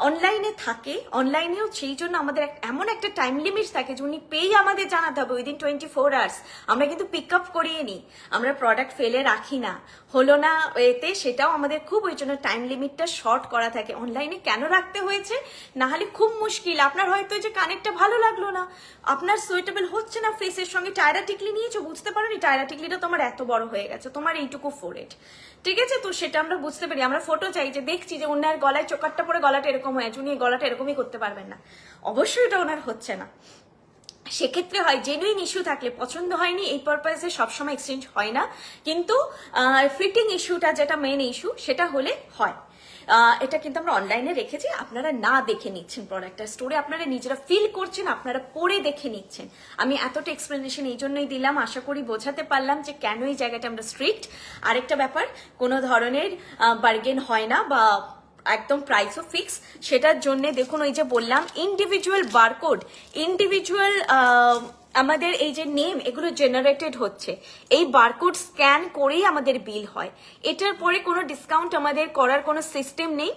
অনলাইনে থাকে, অনলাইনেও সেই জন্য আমাদের এমন একটা টাইম লিমিট থাকে যে উনি পেয়ে আমাদের জানাতে হবে উইদিন 24 আওয়ার্স, আমরা কিন্তু পিক আপ করিয়ে নিই, আমরা প্রোডাক্ট ফেলে রাখি না, হলো না এতে, সেটাও আমাদের খুব ওই জন্য টাইম লিমিটটা শর্ট করা থাকে। অনলাইনে কেন রাখতে হয়েছে, না হলে খুব মুশকিল, আপনার হয়তো যে কানেরটা ভালো লাগলো না, আপনার সুইটেবল হচ্ছে না ফেসের সঙ্গে, টায়রা টিকলি নিয়েছো, বুঝতে পারো নি টায়রা টিকলিটা তোমার এত বড় হয়ে গেছে, তোমার এইটুকু ফোরহেড, ঠিক আছে, তো সেটা আমরা বুঝতে পারি, আমরা ফটো চাই যে দেখছি যে ওনার গলায় চোকারটা পরে গলাটা এরকম হয়েছে, উনি গলাটা এরকমই করতে পারবেন না, অবশ্যই এটা ওনার হচ্ছে না, সেক্ষেত্রে হয় জেনুইন ইস্যু থাকলে, পছন্দ হয়নি এই পারপাসে সবসময় এক্সচেঞ্জ হয় না, কিন্তু ফিটিং ইস্যুটা যেটা মেন ইস্যু সেটা হলে হয়। এটা কিন্তু আমরা অনলাইনে রেখেছি, আপনারা না দেখে নিচ্ছেন প্রোডাক্টটা, স্টোরে আপনারা নিজেরা ফিল করছেন, আপনারা পরে দেখে নিচ্ছেন। আমি এতটা এক্সপ্লেনেশন এই জন্যই দিলাম, আশা করি বোঝাতে পারলাম যে কেন এই জায়গাটা আমরা স্ট্রিক্ট। আরেকটা ব্যাপার, কোনো ধরনের বার্গেন হয় না বা একদম প্রাইসও ফিক্স, সেটার জন্য দেখুন ওই যে বললাম ইন্ডিভিজুয়াল বারকোড, ইন্ডিভিজুয়াল আমাদের এই যে নেম এগুলো জেনারেটেড হচ্ছে, এই বারকোড স্ক্যান করেই আমাদের বিল হয়, এটার পরে কোনো ডিসকাউন্ট আমাদের করার কোনো সিস্টেম নেই,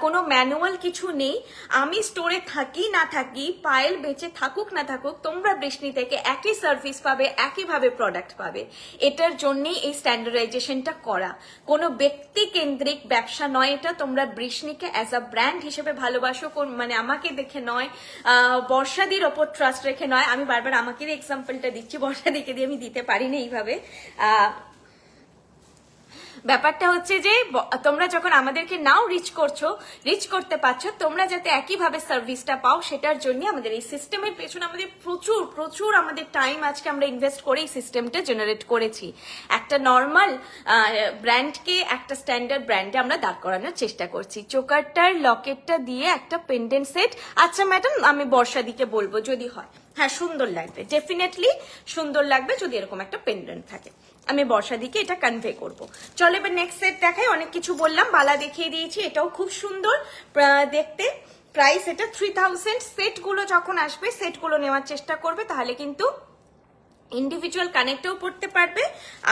কোনো ম্যানুয়াল কিছু নেই। আমি স্টোরে থাকি না থাকি, পায়েল বেঁচে থাকুক না থাকুক, তোমরা বৃষ্টি থেকে একই সার্ভিস পাবে, একইভাবে প্রোডাক্ট পাবে, এটার জন্যই এই স্ট্যান্ডার্ডাইজেশনটা করা, কোনো ব্যক্তি কেন্দ্রিক ব্যবসা নয় এটা। তোমরা বৃষ্টিকে অ্যাজ আ ব্র্যান্ড হিসেবে ভালোবাসো, মানে আমাকে দেখে নয়, বর্ষাদির ওপর ট্রাস্ট রেখে নয়, আমি বারবার আমাকে এক্সাম্পলটা দিচ্ছি, বর্ষাদিকে দিয়ে আমি দিতে পারিনি এইভাবে। ব্যাপারটা হচ্ছে যে তোমরা যখন আমাদেরকে নাও রিচ করছো, রিচ করতে পারছো, তোমরা যাতে একইভাবে সার্ভিসটা পাও, সেটার জন্য আমাদের এই সিস্টেমের পেছনে আমাদের প্রচুর প্রচুর আমাদের টাইম আজকে আমরা ইনভেস্ট করে এই সিস্টেমটা জেনারেট করেছি। একটা নর্মাল ব্র্যান্ডকে একটা স্ট্যান্ডার্ড ব্র্যান্ডে আমরা দাঁড় করানোর চেষ্টা করছি। চোকারটার লকেটটা দিয়ে একটা পেন্ডেন্ট সেট, আচ্ছা ম্যাডাম আমি বর্ষাদিকে বলবো যদি হয়, হ্যাঁ সুন্দর লাগবে, ডেফিনেটলি সুন্দর লাগবে যদি এরকম একটা পেন্ডেন্ট থাকে, আমি বর্ষাদিকে এটা কনভে করব। চলো এবার নেক্সট সেট দেখাই, অনেক কিছু বললাম, বালা দেখিয়ে দিয়েছি, এটাও খুব সুন্দর দেখতে, প্রাইস এটা 3000। সেটগুলো যখন আসবে সেটগুলো নেওয়ার চেষ্টা করবে, তাহলে কিন্তু ইন্ডিভিজুয়াল কানেরটাও পড়তে পারবে,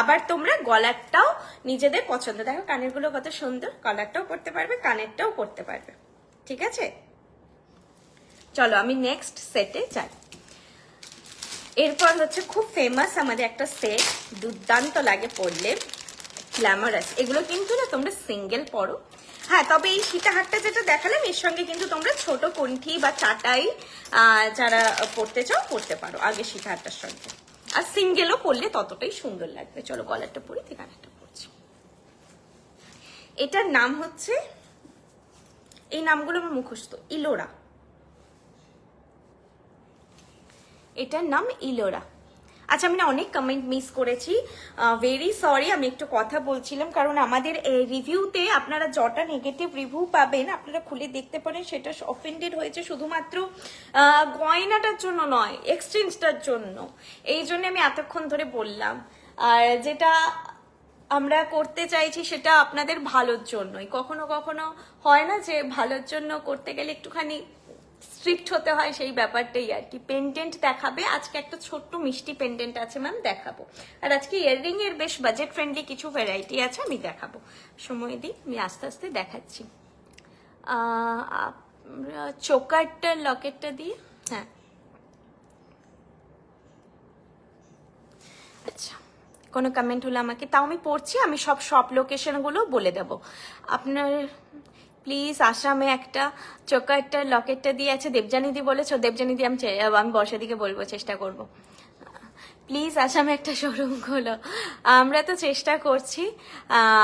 আবার তোমরা গলারটাও নিজেদের পছন্দ, দেখো কানেরগুলো কত সুন্দর, গলারটাও পড়তে পারবে, কানেরটাও পড়তে পারবে, ঠিক আছে। চলো আমি নেক্সট সেটে যাই। এরপর হচ্ছে খুব ফেমাস আমাদের একটা সেট, দুর্দান্ত লাগে পরলে, গ্ল্যামারাস, এগুলো কিন্তু না তোমরা সিঙ্গেল পরো, হ্যাঁ তবে এই সীতাহারটা যেটা দেখালাম এর সঙ্গে কিন্তু তোমরা ছোট কণ্ঠি বা চাটাই যারা পরতে চাও পরতে পারো আগে সীতাহারটার সঙ্গে, আর সিঙ্গেলও পরলে ততটাই সুন্দর লাগবে। চলো গলারটা পরি, ঠিক কানেরটা পরছি। এটার নাম হচ্ছে, এই নামগুলো আমার মুখস্থ, ইলোরা, এটার নাম ইলোরা। আচ্ছা আমি না অনেক কমেন্ট মিস করেছি, ভেরি সরি, আমি একটু কথা বলছিলাম, কারণ আমাদের রিভিউতে আপনারা যটা নেগেটিভ রিভিউ পাবেন আপনারা খুলে দেখতে পারেন, সেটা অফেন্ডেড হয়েছে শুধুমাত্র গয়নাটার জন্য নয়, এক্সচেঞ্জটার জন্য, এই জন্য আমি এতক্ষণ ধরে বললাম। আর যেটা আমরা করতে চাইছি সেটা আপনাদের ভালোর জন্যই, কখনো কখনো হয় না যে ভালোর জন্য করতে গেলে একটুখানি স্ট্রিক্ট হতে হয় সেই ব্যাপারটাই আর কি। পেন্ডেন্ট দেখাবে আজকে, একটা ছোট্ট মিষ্টি পেন্ডেন্ট আছে ম্যাম, দেখাবো। আর আজকে ইয়াররিং এর বেশ বাজেট ফ্রেন্ডলি কিছু ভ্যারাইটি আছে, আমি দেখাবো। সময় দিই, আমি আস্তে আস্তে দেখাচ্ছি। আমরা চোকারটা লকেটটা দিয়ে, হ্যাঁ আচ্ছা, কোনো কমেন্ট হলে আমাকে, তাও আমি পড়ছি, আমি সব শপ লোকেশনগুলো বলে দেবো আপনার। প্লিজ আসামে একটা চোকারটা লকেটটা দিয়ে আছে, দেবজানিদি বলেছো, দেবজানিদি আমি বর্ষাদিকে বলবো, চেষ্টা করবো। প্লিজ আসামে একটা শোরুম খোলো। আমরা তো চেষ্টা করছি,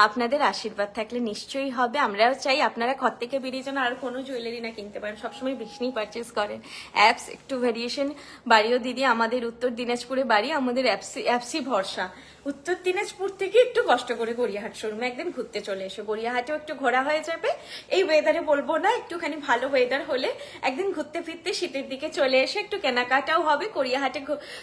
আপনাদের আশীর্বাদ থাকলে নিশ্চয়ই হবে। আমরাও চাই আপনারা ঘর থেকে বেরিয়ে যেন আর কোনো জুয়েলারি না কিনতে পারেন, সবসময় বিষ্ণি পারচেস করেন। অ্যাপস একটু ভ্যারিয়েশন বাড়িও দিদি, আমাদের উত্তর দিনাজপুরে বাড়ি, আমাদের অ্যাপসই ভরসা। উত্তর দিনাজপুর থেকে একটু কষ্ট করে গড়িয়াহাট শোরুমে একদিন ঘুরতে চলে এসো, গড়িয়াহাটেও একটু ঘোরা হয়ে যাবে। এই ওয়েদারে বলবো না, একটুখানি ভালো ওয়েদার হলে একদিন ঘুরতে ফিরতে শীতের দিকে চলে এসে একটু কেনাকাটাও হবে। গড়িয়াহাটে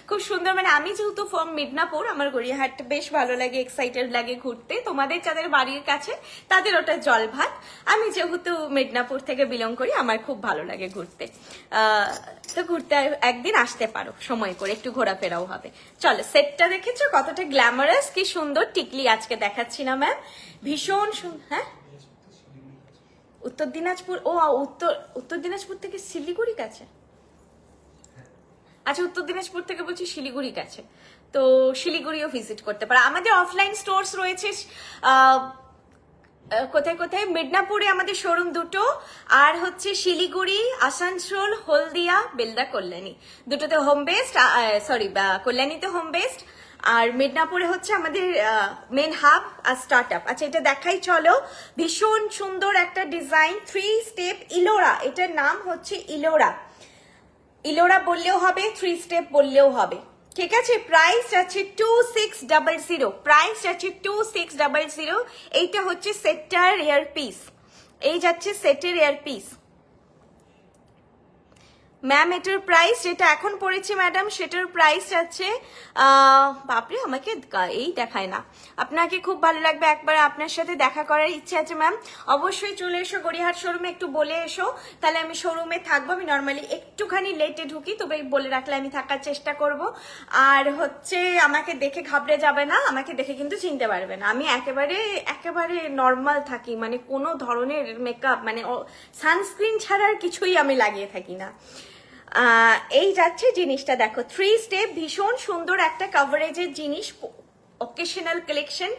খুব সুন্দর, মানে আমি যেহেতু ফ্রম মিদনাপুর, আমার গড়িয়াহাট বেশ ভালো লাগে, এক্সাইটেড লাগে ঘুরতে। তোমাদের যাদের বাড়ির কাছে তাদের ওটা জলভাত, আমি যেহেতু মিদনাপুর থেকে বিলং করি, আমার খুব ভালো লাগে ঘুরতে। তো ঘুরতে একদিন আসতে পারো, সময় করে একটু ঘোরাফেরাও হবে। চলো, সেটটা দেখেছো কতটা গ্ল্যামারাস, কি সুন্দর টিকলি আজকে দেখাচ্ছি না ম্যাম, ভীষণ সুন্দর। হ্যাঁ, উত্তর দিনাজপুর, ও উত্তর দিনাজপুর থেকে শিলিগুড়ি কাছে। আচ্ছা, উত্তর দিনাজপুর থেকে বলছি শিলিগুড়ি কাছে, তো শিলিগুড়িও ভিজিট করতে পারো। আমাদের অফলাইন স্টোরস রয়েছে কোথায় কোথায়, মিদনাপুরে আমাদের শোরুম দুটো, আর হচ্ছে শিলিগুড়ি, আসানসোল, হলদিয়া, বেলদা, কল্যাণী, দুটোতে হোম বেসড, সরি কল্যাণীতে হোম বেসড, আর মিদনাপুরে হচ্ছে আমাদের মেন হাব আর স্টার্ট আপ। আচ্ছা, এটা দেখাই চলো, ভীষণ সুন্দর একটা ডিজাইন, 3 স্টেপ ইলোরা, এটার নাম হচ্ছে ইলোরা। ইলোরা বললেও হবে, 3 স্টেপ বললেও হবে, ঠিক আছে। প্রাইস আছে 2600, প্রাইস আছে 2600। এইটা হচ্ছে সেটটার এয়ার পিস, এই যাচ্ছে সেটের এয়ার পিস। ম্যাম এটার প্রাইস যেটা এখন পড়েছি ম্যাডাম, সেটার প্রাইস আছে, বাপরে আমাকে এই দেখায় না, আপনাকে খুব ভালো লাগবে, একবার আপনার সাথে দেখা করার ইচ্ছে আছে ম্যাম। অবশ্যই চলে এসো গড়িয়াহাট শোরুমে, একটু বলে এসো, তাহলে আমি শোরুমে থাকবো। আমি নর্মালি একটুখানি লেটে ঢুকি, তবে বলে রাখলে আমি থাকার চেষ্টা করব। আর হচ্ছে আমাকে দেখে ঘাবড়ে যাবে না, আমাকে দেখে কিন্তু চিনতে পারবে না, আমি একেবারে নর্মাল থাকি, মানে কোনো ধরনের মেকআপ, মানে সানস্ক্রিন ছাড়া আর কিছুই আমি লাগিয়ে থাকি না। এই যাচ্ছে জিনিসটা, দেখো 3 স্টেপ, ভীষণ সুন্দর একটা কভারেজের জিনিস, অকেশনাল কালেকশন।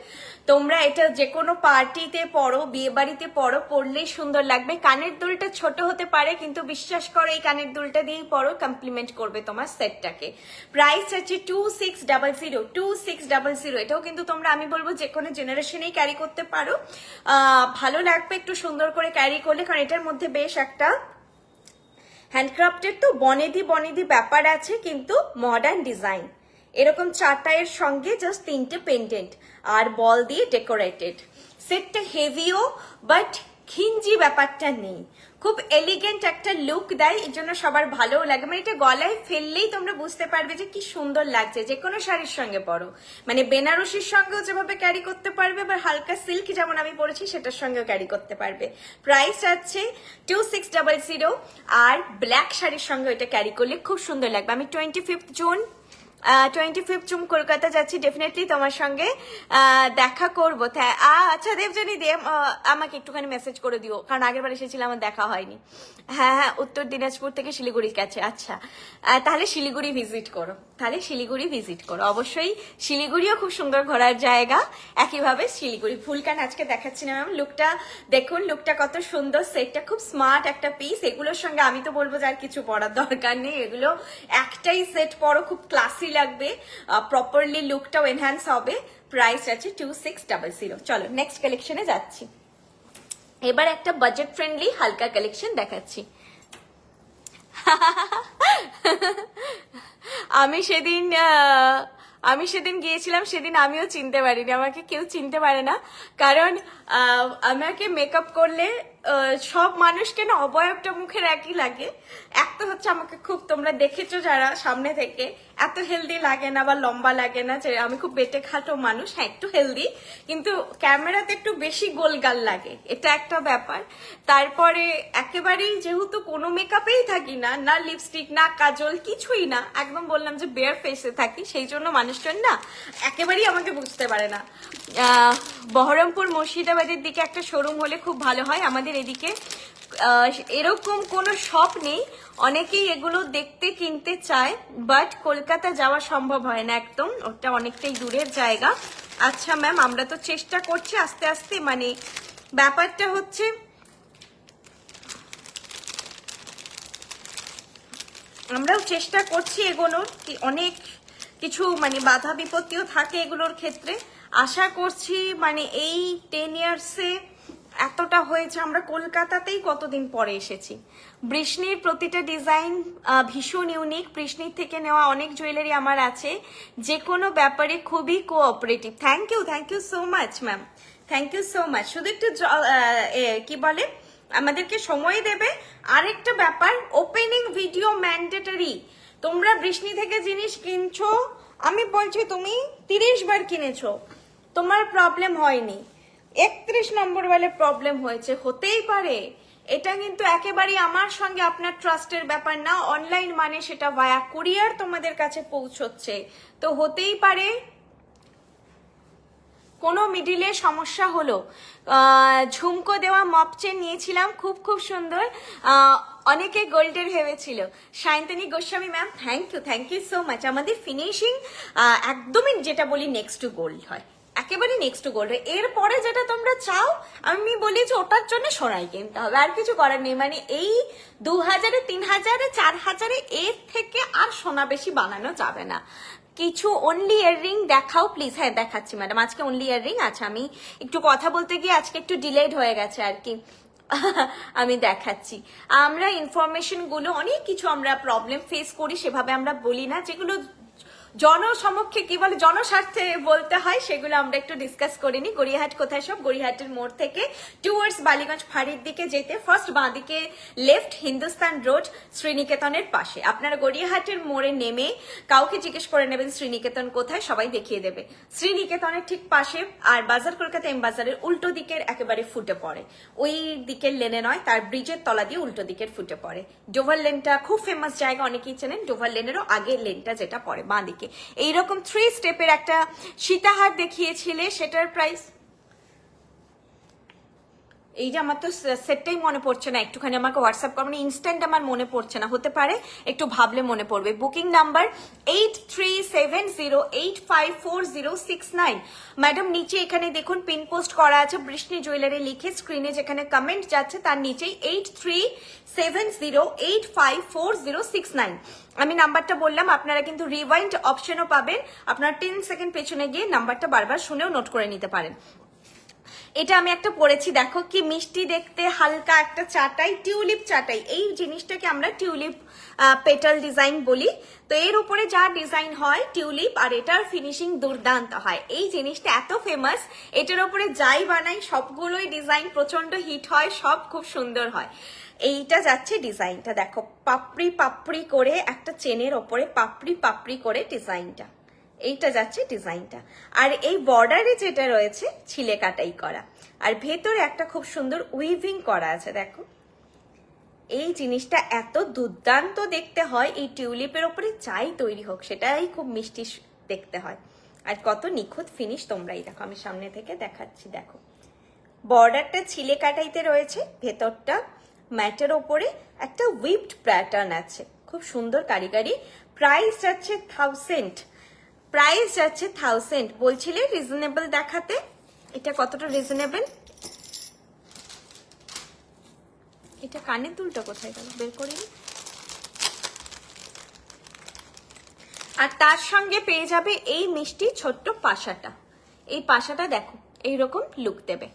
তোমরা এটা যে কোনো পার্টিতে পরো, বিয়ে বাড়িতে পরো, পরলেই সুন্দর লাগবে। কানের দুলটা ছোট হতে পারে, কিন্তু বিশ্বাস করো এই কানের দুলটা দিয়েই পরো, কমপ্লিমেন্ট করবে তোমার সেটটাকে। প্রাইস আছে 2600, এটাও কিন্তু তোমরা, আমি বলবো যে কোনো জেনারেশনেই ক্যারি করতে পারো, ভালো লাগবে একটু সুন্দর করে ক্যারি করলে, কারণ এটার মধ্যে বেশ একটা হ্যান্ডক্রাফটের তো বনেদি ব্যাপার আছে, কিন্তু মডার্ন ডিজাইন। এরকম 4টা এর সঙ্গে জাস্ট 3টে পেন্ডেন্ট আর বল দিয়ে ডেকোরেটেড। সেটটা হেভিও, বাট খিঞ্জি ব্যাপারটা নেই, খুব এলিগেন্ট একটা লুক দেয়, এর জন্য সবার ভালোও লাগে। মানে এটা গলায় ফেললেই তোমরা বুঝতে পারবে যে কি সুন্দর লাগছে, যে কোনো শাড়ির সঙ্গে পরো, মানে বেনারসির সঙ্গেও যেভাবে ক্যারি করতে পারবে, বা হালকা সিল্ক যেমন আমি পরেছি সেটার সঙ্গেও ক্যারি করতে পারবে। প্রাইস আছে 2600, আর ব্ল্যাক শাড়ির সঙ্গে এটা ক্যারি করলে খুব সুন্দর লাগবে। আমি 25 জুন কলকাতা যাচ্ছি, ডেফিনেটলি তোমার সঙ্গে দেখা করবো। আচ্ছা দেবজানি দে, আমাকে একটুখানি মেসেজ করে দিও, কারণ আগের বার এসেছিলাম, আমার দেখা হয়নি। হ্যাঁ, উত্তর দিনাজপুর থেকে শিলিগুড়ির কাছে। আচ্ছা, তাহলে শিলিগুড়ি ভিজিট করো, অবশ্যই। শিলিগুড়িও খুব সুন্দর ঘোরার জায়গা, একইভাবে শিলিগুড়ি। ফুলকান আজকে দেখাচ্ছি না ম্যাম, লুকটা দেখুন, লুকটা কত সুন্দর, সেটটা খুব স্মার্ট একটা পিস। এগুলোর সঙ্গে আমি তো বলবো যে আর কিছু পরার দরকার নেই, এগুলো একটাই সেট পরো, খুব ক্লাসি লাগবে, প্রপারলি লুকটাও এনহ্যান্স হবে। প্রাইস আছে 2600। চলো নেক্সট কালেকশনে যাচ্ছি, এবার একটা বাজেট ফ্রেন্ডলি হালকা কালেকশন দেখাচ্ছি। আমি সেদিন গিয়েছিলাম, সেদিন আমিও চিনতে পারিনি, আমাকে কেউ চিনতে পারে না, কারণ আমাকে মেকআপ করলে সব মানুষকে না অবয়বটা মুখের একই লাগে। এক তো হচ্ছে আমাকে খুব, তোমরা দেখেছো যারা সামনে থেকে, এত হেলদি লাগে না বা লম্বা লাগে না, যে আমি খুব বেটে খাটো মানুষ, হ্যাঁ একটু হেলদি, কিন্তু ক্যামেরাতে একটু বেশি গোলগাল লাগে, এটা একটা ব্যাপার। তারপরে একেবারেই যেহেতু কোনো মেকআপেই থাকি না, না লিপস্টিক না কাজল কিছুই না, একদম বললাম যে বেয়ার ফেসে থাকি, সেই জন্য মানুষজন না একেবারেই আমাকে বুঝতে পারে না। বহরমপুর মুর্শিদাবাদের দিকে একটা শোরুম হলে খুব ভালো হয়। আমাদের এদিকে এরকম কোনো শপ নেই, অনেকেই এগুলো দেখতে কিনতে চায়, বাট কলকাতা যাওয়া সম্ভব হয় না একদম, ওটা অনেকটাই দূরের জায়গা। আচ্ছা ম্যাম, আমরা তো চেষ্টা করছি আস্তে আস্তে, মানে ব্যাপারটা হচ্ছে আমরাও চেষ্টা করছি এগোনোর, অনেক কিছু মানে বাধা বিপত্তিও থাকে এগুলোর ক্ষেত্রে। আশা করছি মানে এই 10 ইয়ার্সে এতটা হয়েছে, আমরা কলকাতাতেই কতদিন পরে এসেছি। বৃষ্ণির প্রতিটা ডিজাইন ভীষণ ইউনিক, বৃষ্ণির থেকে নেওয়া অনেক জুয়েলারি আমার আছে, যে কোনো ব্যাপারে খুবই cooperative. Thank you so much ma'am, thank you so much. শুধু একটু কি বলে আমাদেরকে সময় দেবে। আরেকটা ব্যাপার, ওপেনিং ভিডিও ম্যান্ডেটরি। তোমরা বৃষ্ণি থেকে জিনিস কিনছো, আমি বলছি তুমি 30 বার কিনেছো, তোমার প্রবলেম হয়নি, 31 নম্বর বেলে প্রবলেম হয়েছে, হতেই পারে। এটা কিন্তু একেবারেই আমার সঙ্গে আপনার ট্রাস্টের ব্যাপার না, অনলাইন মানে সেটা ভায়া কুরিয়ার তোমাদের কাছে পৌঁছচ্ছে, তো হতেই পারে কোনো মিডিলে সমস্যা হলো। ঝুমকো দেওয়া মপ চেন নিয়েছিলাম, খুব খুব সুন্দর, অনেকে গোল্ডের ভেবেছিল। Sayantani Goswami ma'am, thank you so much. আমাদের ফিনিশিং একদমই যেটা বলি নেক্সট টু গোল্ড হয়, একেবারে নেক্সট টু গোল্ড হয়। এরপরে যেটা তোমরা চাও আমি বলি যে ওটার জন্য সোনাই কিনতে হবে, আর কিছু করার নেই। মানে এই 2000-এ 3000-এ 4000-এ এর থেকে আর সোনা বেশি বানানো যাবে না। কিছু অনলি ইয়াররিং দেখাও প্লিজ। হ্যাঁ দেখাচ্ছি ম্যাডাম, আজকে অনলি ইয়াররিং আছে। আমি একটু কথা বলতে গিয়ে আজকে একটু ডিলেড হয়ে গেছে আর কি। আমি দেখাচ্ছি। আমরা ইনফরমেশন গুলো অনেক কিছু আমরা প্রবলেম ফেস করি, সেভাবে আমরা বলি না, যেগুলো জনসমক্ষে কি বলে জনস্বার্থে বলতে হয় সেগুলো আমরা একটু ডিসকাস করে নিই। গড়িয়াহাট কোথায়? সব গড়িয়াহাটের মোড় থেকে টুয়ার্ডস বালিগঞ্জ ফাঁড়ির দিকে যেতে ফার্স্ট বাঁ দিকে লেফট, হিন্দুস্তান রোড, শ্রীনিকেতনের পাশে। আপনারা গড়িয়াহাটের মোড়ে নেমে কাউকে জিজ্ঞেস করে নেবেন শ্রীনিকেতন কোথায়, সবাই দেখিয়ে দেবে। শ্রীনিকেতনের ঠিক পাশে, আর বাজার কলকাতা এম বাজারের উল্টো দিকের একেবারে ফুটে পড়ে, ওই দিকের লেনে নয়, তার ব্রিজের তলা দিয়ে উল্টো দিকের ফুটে পড়ে। ডোভার লেনটা খুব ফেমাস জায়গা, অনেকেই চেনেন। ডোভার লেনেরও আগের লেনটা যেটা পড়ে বাঁ দিকে, এইরকম 3 স্টেপের একটা সীতাহার দেখিয়েছিলে, সেটার প্রাইস এই যে আমার তো সেটটাই মনে পড়ছে না, একটুখানি আমাকে হোয়াটসঅ্যাপ করো, মানে ইনস্ট্যান্ট আমার মনে পড়ছে না, হতে পারে একটু ভাবলে মনে পড়বে। Booking number 8370854069। ম্যাডাম নিচে এখানে দেখুন পিন পোস্ট করা আছে বৃষ্ণি জুয়েলারি লিখে, স্ক্রিনে যেখানে কমেন্ট যাচ্ছে তার নিচেই 8370854069 আমি নাম্বারটা বললাম। আপনারা কিন্তু রিওয়াইন্ড অপশনও পাবেন, আপনারা 10 সেকেন্ড পেছনে গিয়ে নাম্বারটা বারবার শুনেও নোট করে নিতে পারেন। এটা আমি একটা পরেছি, দেখো কি মিষ্টি দেখতে, হালকা একটা চাটাই, টিউলিপ চাটাই। এই জিনিসটাকে আমরা টিউলিপ পেটাল ডিজাইন বলি। তো এর উপরে যা ডিজাইন হয় টিউলিপ, আর এটার ফিনিশিং দুর্দান্ত হয়। এই জিনিসটা এত ফেমাস, এটার উপরে যাই বানাই সবগুলোই ডিজাইন প্রচন্ড হিট হয়, সব খুব সুন্দর হয়। এইটা যাচ্ছে ডিজাইনটা, দেখো পাপড়ি পাপড়ি করে একটা চেনের ওপরে পাপড়ি পাপড়ি করে ডিজাইনটা, এইটা যাচ্ছে ডিজাইনটা। আর এই বর্ডারে যেটা রয়েছে ছিলে কাটাই করা, আর ভেতরে একটা খুব সুন্দর উইভিং করা আছে। দেখো এই জিনিসটা এত দুর্দান্ত দেখতে হয়, এই টিউলিপের ওপরে যাই তৈরি হোক সেটাই খুব মিষ্টি দেখতে হয়, আর কত নিখুঁত ফিনিশ তোমরাই দেখো। আমি সামনে থেকে দেখাচ্ছি, দেখো বর্ডারটা ছিলে কাটাইতে রয়েছে, ভেতরটা ম্যাটের ওপরে একটা উইপড প্যাটার্ন আছে, খুব সুন্দর কারিগরি। প্রাইস যাচ্ছে 1000 বলছিলে রিজনেবল দেখাতে, এটা কতটা রিজনেবল? এটা কানের দুলটা কোথায় গেল, বের করিনি। আর তার সঙ্গে পেয়ে যাবে এই মিষ্টি ছোট্ট পাশাটা। এই পাশাটা দেখো এইরকম লুক দেবে।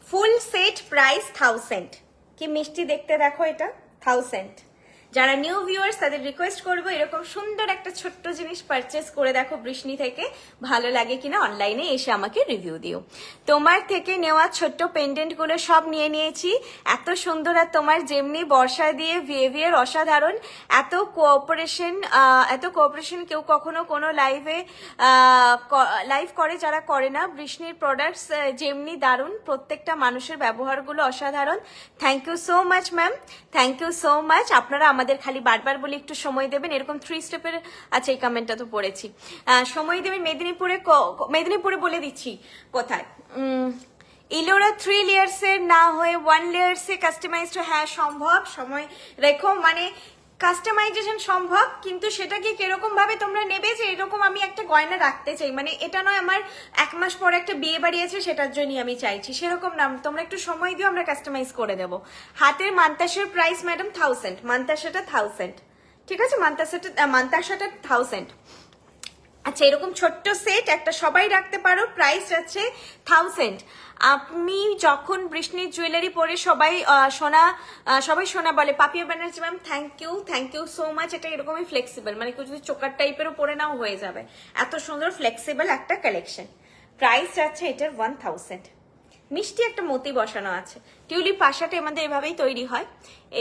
Full set price 1000। কি মিষ্টি দেখতে দেখো, এটা 1000। যারা নিউ ভিউয়ার্স তাদের রিকোয়েস্ট করবো এরকম সুন্দর একটা ছোট্ট জিনিস পারচেস করে দেখো বৃষ্ণি থেকে, ভালো লাগে কিনা অনলাইনে এসে আমাকে রিভিউ দিও। তোমার থেকে নেওয়া ছোট্ট পেন্ডেন্ট গুলো সব নিয়ে নিয়েছি, এত সুন্দর। আর তোমার যেমনি বর্ষা দিয়ে বিহেভিয়ার অসাধারণ, এত কোঅপারেশন কেউ কখনো কোনো লাইভ করে যারা করে না। বৃষ্ণির প্রোডাক্টস যেমনি দারুণ, প্রত্যেকটা মানুষের ব্যবহারগুলো অসাধারণ। Thank you so much ma'am, thank you so much. আপনারা আমাদের খালি বারবার বলে একটু সময় দেবেন, এরকম 3 স্টেপের। আচ্ছা, এই কমেন্টটা তো পড়েছি। সময় দেবেন। মেদিনীপুরে বলে দিচ্ছি কোথায়। ইলোরা 3 লেয়ার্সের না হয়ে 1 লেয়ার্সে কাস্টমাইজড, হ্যাঁ সম্ভব, সময় রেখো। মানে কাস্টমাইজেশন সম্ভব, কিন্তু সেটাকে কিরকম ভাবে তোমরা নেবে, যে এরকম আমি একটা গয়না রাখতে চাই, মানে এটা নয় আমার 1 মাস পর একটা বিয়ে বাড়ি আছে সেটার জন্যই আমি চাইছি, সেরকম না। তোমরা একটু সময় দিও, আমরা কাস্টমাইজ করে দেবো। হাতের মান্তাসার প্রাইস ম্যাডাম 1000, মান্তাসাটা 1000, ঠিক আছে, মান্তাসাটা 1000। আচ্ছা, এরকম ছোট্ট সেট একটা সবাই রাখতে পারো, প্রাইস আছে 1000। আপনি যখন বৃষ্ণির জুয়েলারি পরে সবাই সোনা বলে। Papiya Banerjee ma'am, thank you so much. এটা এরকমই ফ্লেক্সিবল, মানে কেউ যদি চোকার টাইপেরও পরে নাও হয়ে যাবে, এত সুন্দর ফ্লেক্সিবল একটা কালেকশন। প্রাইস আছে এটার 1000। মিষ্টি একটা মতি বসানো আছে, টিউলিপ পাশাটা আমাদের এভাবেই তৈরি হয়।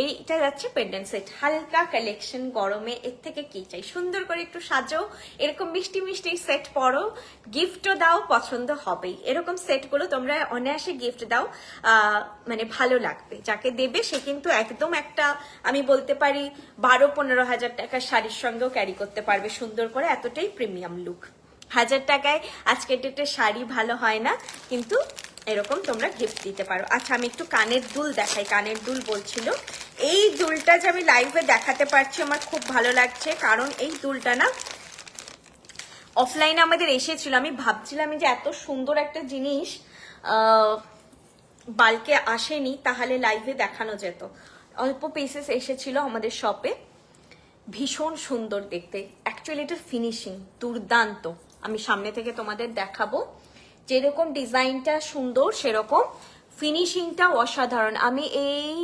এইটা যাচ্ছে পেন্ডেন্ট সেট, হালকা কালেকশন, গরমে এর থেকে কি চাই। সুন্দর করে একটু সাজো, এরকম মিষ্টি মিষ্টি সেট পরো, গিফটও দাও, পছন্দ হবেই। এরকম সেটগুলো তোমরা অনায়াসে গিফট দাও, মানে ভালো লাগবে যাকে দেবে সে কিন্তু একদম একটা, আমি বলতে পারি 12-15 হাজার টাকার শাড়ির সঙ্গেও ক্যারি করতে পারবে সুন্দর করে, এতটাই প্রিমিয়াম লুক। 1000 টাকায় আজকের ডেটে শাড়ি ভালো হয় না, কিন্তু এরকম তোমরা গিফট দিতে পারো। আচ্ছা, আমি একটু কানের দুল দেখাই। কানের দুল বলছিল, এই দুলটা যে আমি লাইভে দেখাতে পারছি আমার খুব ভালো লাগছে, কারণ এই দুলটা না অফলাইনে আমাদের এসেছিল। আমি ভাবছিলাম যে এত সুন্দর একটা জিনিস বাল্কে আসেনি, তাহলে লাইভে দেখানো যেত। অল্প পিসেস এসেছিল আমাদের শপে, ভীষণ সুন্দর দেখতে। অ্যাকচুয়ালি এটার ফিনিশিং দুর্দান্ত, আমি সামনে থেকে তোমাদের দেখাবো। যেরকম ডিজাইনটা সুন্দর সেরকম ফিনিশিংটা অসাধারণ। আমি এই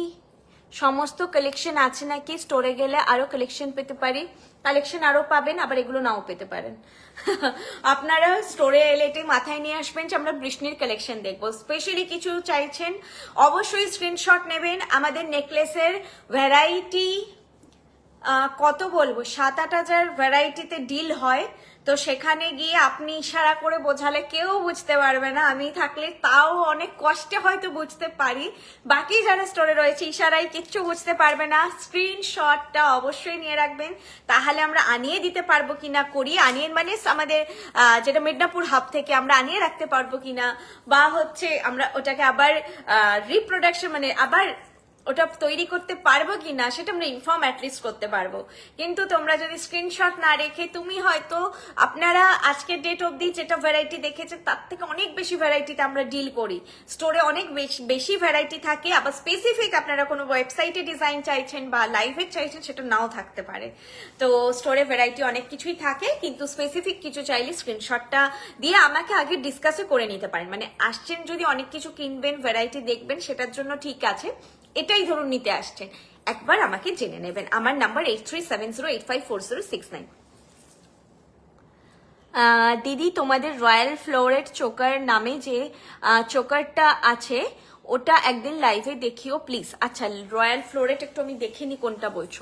সমস্ত কালেকশন আছে নাকি স্টোরে গেলে আরো কালেকশন পেতে পারি, কালেকশন আরো পাবেন, আবার এগুলো নাও পেতে পারেন। আপনারা স্টোরে এলে এটাই মাথায় নিয়ে আসবেন যে আমরা বৃষ্ণির কালেকশন দেখবো। স্পেশালি কিছু চাইছেন অবশ্যই স্ক্রিনশট নেবেন। আমাদের নেকলেসের ভ্যারাইটি কত বলবো, 7-8 হাজার ভ্যারাইটিতে ডিল হয়, তো সেখানে গিয়ে আপনি ইশারা করে বোঝালে কেউ বুঝতে পারবে না। আমি থাকলে তাও অনেক কষ্টে হয়তো বুঝতে পারি, বাকি যারা স্টোরে রয়েছে ইশারায় কিচ্ছু বুঝতে পারবে না। স্ক্রিনশটটা অবশ্যই নিয়ে রাখবেন, তাহলে আমরা আনিয়ে দিতে পারবো কিনা, আনিয়ে মানে আমাদের যেটা মিদনাপুর হাব থেকে আমরা আনিয়ে রাখতে পারবো কিনা, বা হচ্ছে আমরা ওটাকে আবার রিপ্রোডাকশন মানে আবার ওটা তৈরি করতে পারবো কিনা সেটা আমরা ইনফর্ম অ্যাটলিস্ট করতে পারবো। কিন্তু তোমরা যদি স্ক্রিনশট না রেখে, তুমি হয়তো আপনারা আজকের ডেট অবধি যেটা ভ্যারাইটি দেখেছেন তার থেকে অনেক বেশি ভ্যারাইটিতে আমরা ডিল করি, স্টোরে অনেক বেশি ভ্যারাইটি থাকে। আবার স্পেসিফিক আপনারা কোনো ওয়েবসাইটে ডিজাইন চাইছেন বা লাইভে চাইছেন সেটা নাও থাকতে পারে। তো স্টোরে ভ্যারাইটি অনেক কিছুই থাকে, কিন্তু স্পেসিফিক কিছু চাইলে স্ক্রিনশটটা দিয়ে আমাকে আগে ডিসকাসও করে নিতে পারেন। মানে আসছেন যদি অনেক কিছু কিনবেন, ভ্যারাইটি দেখবেন, সেটার জন্য ঠিক আছে, এটাই ধরুন নিতে আসছেন, একবার আমাকে জেনে নেবেন। আমার নাম্বার 8370854069। দিদি, তোমাদের রয়্যাল ফ্লোরেট চোকার নামে যে চোকারটা আছে ওটা একদিন লাইভে দেখিও প্লিজ। আচ্ছা, রয়্যাল ফ্লোরেট একটু আমি দেখিনি কোনটা বলছো,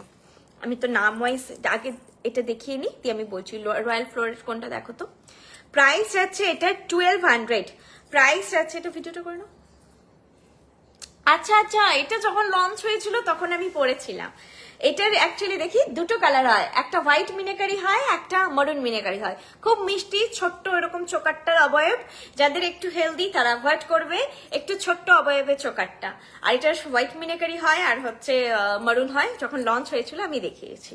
আমি তো নাম ওয়াইজ আগে এটা দেখিয়ে নি দিয়ে আমি বলছি রয়্যাল ফ্লোরেট কোনটা। দেখো তো, প্রাইস যাচ্ছে এটা 1200, প্রাইস যাচ্ছে, এটা ভিডিওটা করে নাও। আচ্ছা, এটা যখন লঞ্চ হয়েছিল তখন আমি পরেছিলাম। এটার অ্যাকচুয়ালি দেখি দুটো কালার হয়, একটা হোয়াইট মিনেকারি হয়, একটা মরুন মিনেকারি হয়। খুব মিষ্টি ছোট্ট এরকম চোকারটার অবয়ব, যাদের একটু হেলদি তারা অ্যাভয়েড করবে, একটু ছোট্ট অবয়বের চোকারটা। আর এটা হোয়াইট মিনেকারি হয় আর হচ্ছে মরুন হয়। যখন লঞ্চ হয়েছিল আমি দেখিয়েছি।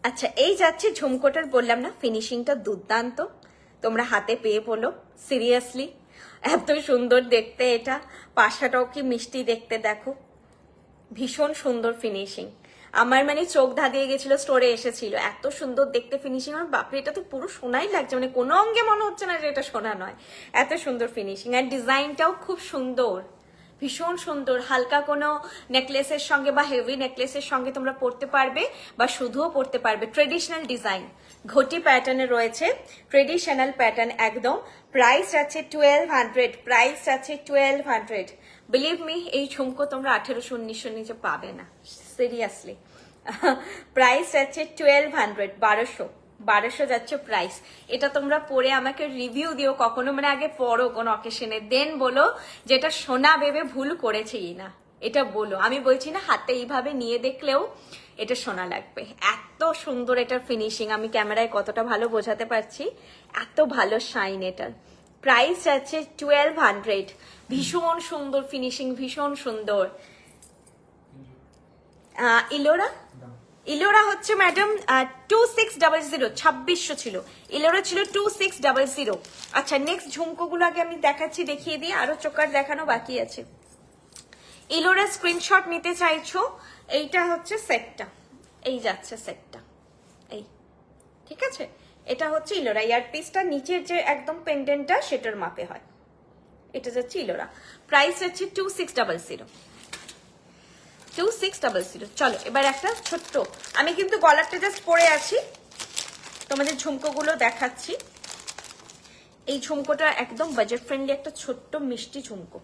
আচ্ছা, এই যাচ্ছে ঝুমকোটার, বললাম না ফিনিশিংটা দুর্দান্ত, তোমরা হাতে পেয়ে বলো সিরিয়াসলি এত সুন্দর দেখতে। এটা পাশাটাও কি মিষ্টি দেখতে, দেখো ভীষণ সুন্দর ফিনিশিং। আমার মানে চোখ ধাঁধিয়ে গেছিল, স্টোরে এসেছিল, এত সুন্দর দেখতে ফিনিশিং। আমার বাপরে, এটা তো পুরো সোনাই লাগছে, মানে কোনো অঙ্গে মনে হচ্ছে না যে এটা সোনা নয়, এত সুন্দর ফিনিশিং। আর ডিজাইনটাও খুব সুন্দর, ভীষণ সুন্দর, হালকা কোনো নেকলেসের সঙ্গে বা হেভি নেকলেসের সঙ্গে তোমরা পরতে পারবে বা শুধুও পরতে পারবে। ট্রেডিশনাল ডিজাইন, ঘটি প্যাটার্নে রয়েছে, ট্রেডিশনাল প্যাটার্ন একদম। প্রাইস আছে 1200, প্রাইস আছে 1200। বিলিভ মি, এই ঝুমকো তোমরা 1800-1900 নিচে পাবে না, সিরিয়াসলি। প্রাইস আছে 1200, 1200 যাচ্ছে প্রাইস। এটা তোমরা পরে আমাকে রিভিউ দিও কখনো, মানে আগে পড়ো কোন অকেশনে, দেন বলো যেটা সোনা ভেবে ভুল করেছি না, এটা বলো। আমি বলছি না হাতে এইভাবে নিয়ে দেখলেও এটা সোনা লাগবে, এত সুন্দর এটার ফিনিশিং। আমি ক্যামেরায় কতটা ভালো বোঝাতে পারছি, এত ভালো শাইন এটার। প্রাইস আছে 1200, ভীষণ সুন্দর ফিনিশিং, ভীষণ সুন্দর। ইলোরা হচ্ছে ম্যাডাম 2600, 2600 ছিল, ইলোরা ছিল 2600। আচ্ছা, নেক্সট ঝুমকোগুলো আগে আমি দেখাচ্ছি, দেখিয়ে দিই, আরো চোকার দেখানো বাকি আছে। ইলোরা স্ক্রিনশট নিতে চাইছো, এইটা হচ্ছে সেটটা, এই যাচ্ছে সেটটা, এই ঠিক আছে। এটা হচ্ছে ইলোরা, ইয়ার পিসটা নিচের যে একদম পেন্ডেন্টটা সেটার মাপে হয়, এটা যাচ্ছে ইলোরা। প্রাইস আছে 2600, 2600। চলো এবার একটা ছোট্ট, আমি কিন্তু গলারটা জাস্ট পরে আছি, তোমাদের ঝুমকোগুলো দেখাচ্ছি। এই ঝুমকোটা একদম বাজেট ফ্রেন্ডলি, একটা ছোট্ট মিষ্টি ঝুমকো।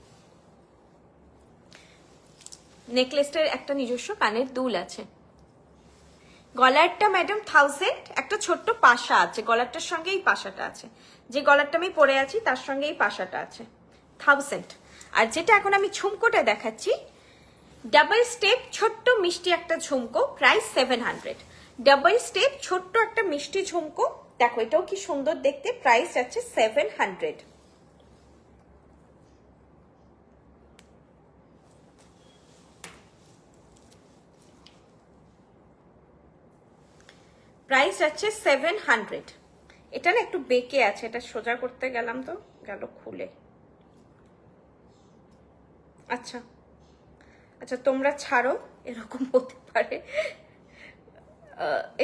নেকলেসটার একটা নিজস্ব কানের দুল আছে। গলারটা ম্যাডাম 1000, একটা ছোট্ট পাশা আছে গলারটার সঙ্গে, এই পাশাটা আছে, যে গলারটা আমি পরে আছি তার সঙ্গে এই পাশাটা আছে, 1000। আর যেটা এখন আমি ঝুমকোটা দেখাচ্ছি, ডাবল স্টেপ ছোট্ট মিষ্টি একটা ঝুমকো, প্রাইস 700। ডাবল স্টেপ ছোট্ট একটা মিষ্টি ঝুমকো, দেখো এটাও কি সুন্দর দেখতে, প্রাইস আছে 700। প্রাইস আছে 700। এটা না একটু বেঁকে আছে, এটা সোজা করতে গেলাম তো গেল খুলে। আচ্ছা আচ্ছা, তোমরা ছাড়ো, এরকম হতে পারে,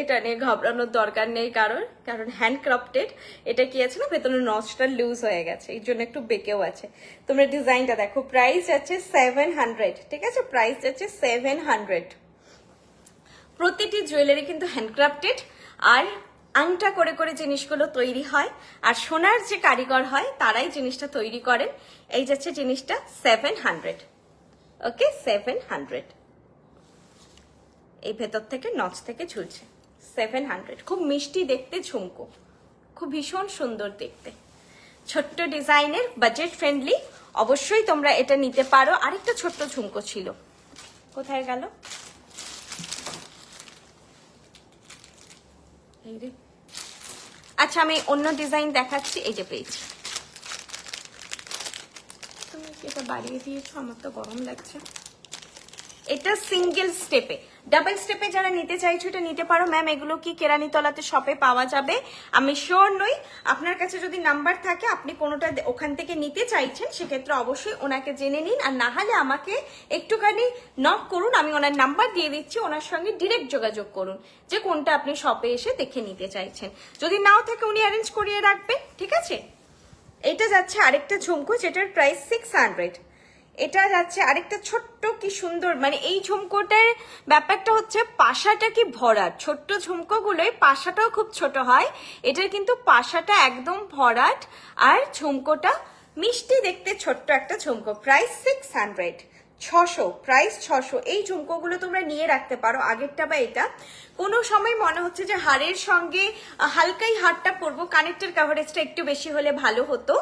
এটা নিয়ে ঘাবড়ানোর দরকার নেই কারণ হ্যান্ডক্রাফটেড। এটা কি আছে না, ভেতরে নচটা লুজ হয়ে গেছে, এই জন্য একটু বেঁকেও আছে। তোমরা ডিজাইনটা দেখো, প্রাইস আছে 700, ঠিক আছে, প্রাইস আছে 700। প্রতিটি জুয়েলারি কিন্তু হ্যান্ডক্রাফটেড, আর আংটা করে করে জিনিসগুলো তৈরি হয়, আর সোনার যে কারিগর হয় তারাই জিনিসটা তৈরি করেন। এই যাচ্ছে জিনিসটা 700, ওকে 700। এই ভেতর থেকে নচ থেকে ঝুলছে 700। খুব মিষ্টি দেখতে ঝুমকো, খুব ভীষণ সুন্দর দেখতে, ছোট্ট ডিজাইনের, বাজেট ফ্রেন্ডলি, অবশ্যই তোমরা এটা নিতে পারো। আরেকটা ছোট্ট ঝুমকো ছিল, কোথায় গেল, এই রে। আচ্ছা, আমি অন্য ডিজাইন দেখাচ্ছি, এই যে পেয়েছি। তুমি এটা বাড়িয়ে দিয়েছো, আমার তো গরম লাগছে। এটা সিঙ্গেল স্টেপে, ডাবল স্টেপে যারা নিতে চাইছো এটা নিতে পারো। ম্যাম এগুলো কি কেরানীতলাতে শপে পাওয়া যাবে? আমি শিওর নই, আপনার কাছে যদি নাম্বার থাকে আপনি কোনোটা ওখান থেকে নিতে চাইছেন, সেক্ষেত্রে অবশ্যই ওনাকে জেনে নিন, আর না হলে আমাকে একটুখানি নক করুন, আমি ওনার নাম্বার দিয়ে দিচ্ছি, ওনার সঙ্গে ডিরেক্ট যোগাযোগ করুন যে কোনটা আপনি শপে এসে দেখে নিতে চাইছেন। যদি নাও থাকে উনি অ্যারেঞ্জ করিয়ে রাখবেন, ঠিক আছে। এটা যাচ্ছে আরেকটা ঝুমকো, যেটার প্রাইস 600। এটা যাচ্ছে আরেকটা ছোট্ট, কি সুন্দর, মানে এই ঝুমকোটার ব্যাপারটা হচ্ছে পাশাটা কি ভরাট, ছোট্ট ঝুমকোগুলোই পাশাটাও খুব ছোট হয়, এটার কিন্তু পাশাটা একদম ভরাট, আর ঝুমকোটা মিষ্টি দেখতে, ছোট্ট একটা ঝুমকো। Price 600, 600, price 600। এই ঝুমকোগুলো তোমরা নিয়ে রাখতে পারো, আগেরটা বা এটা। কোনো সময় মনে হচ্ছে যে হাড়ের সঙ্গে হালকাই হারটা পরবো, কানেক্টের কভারেজটা একটু বেশি হলে ভালো হতো,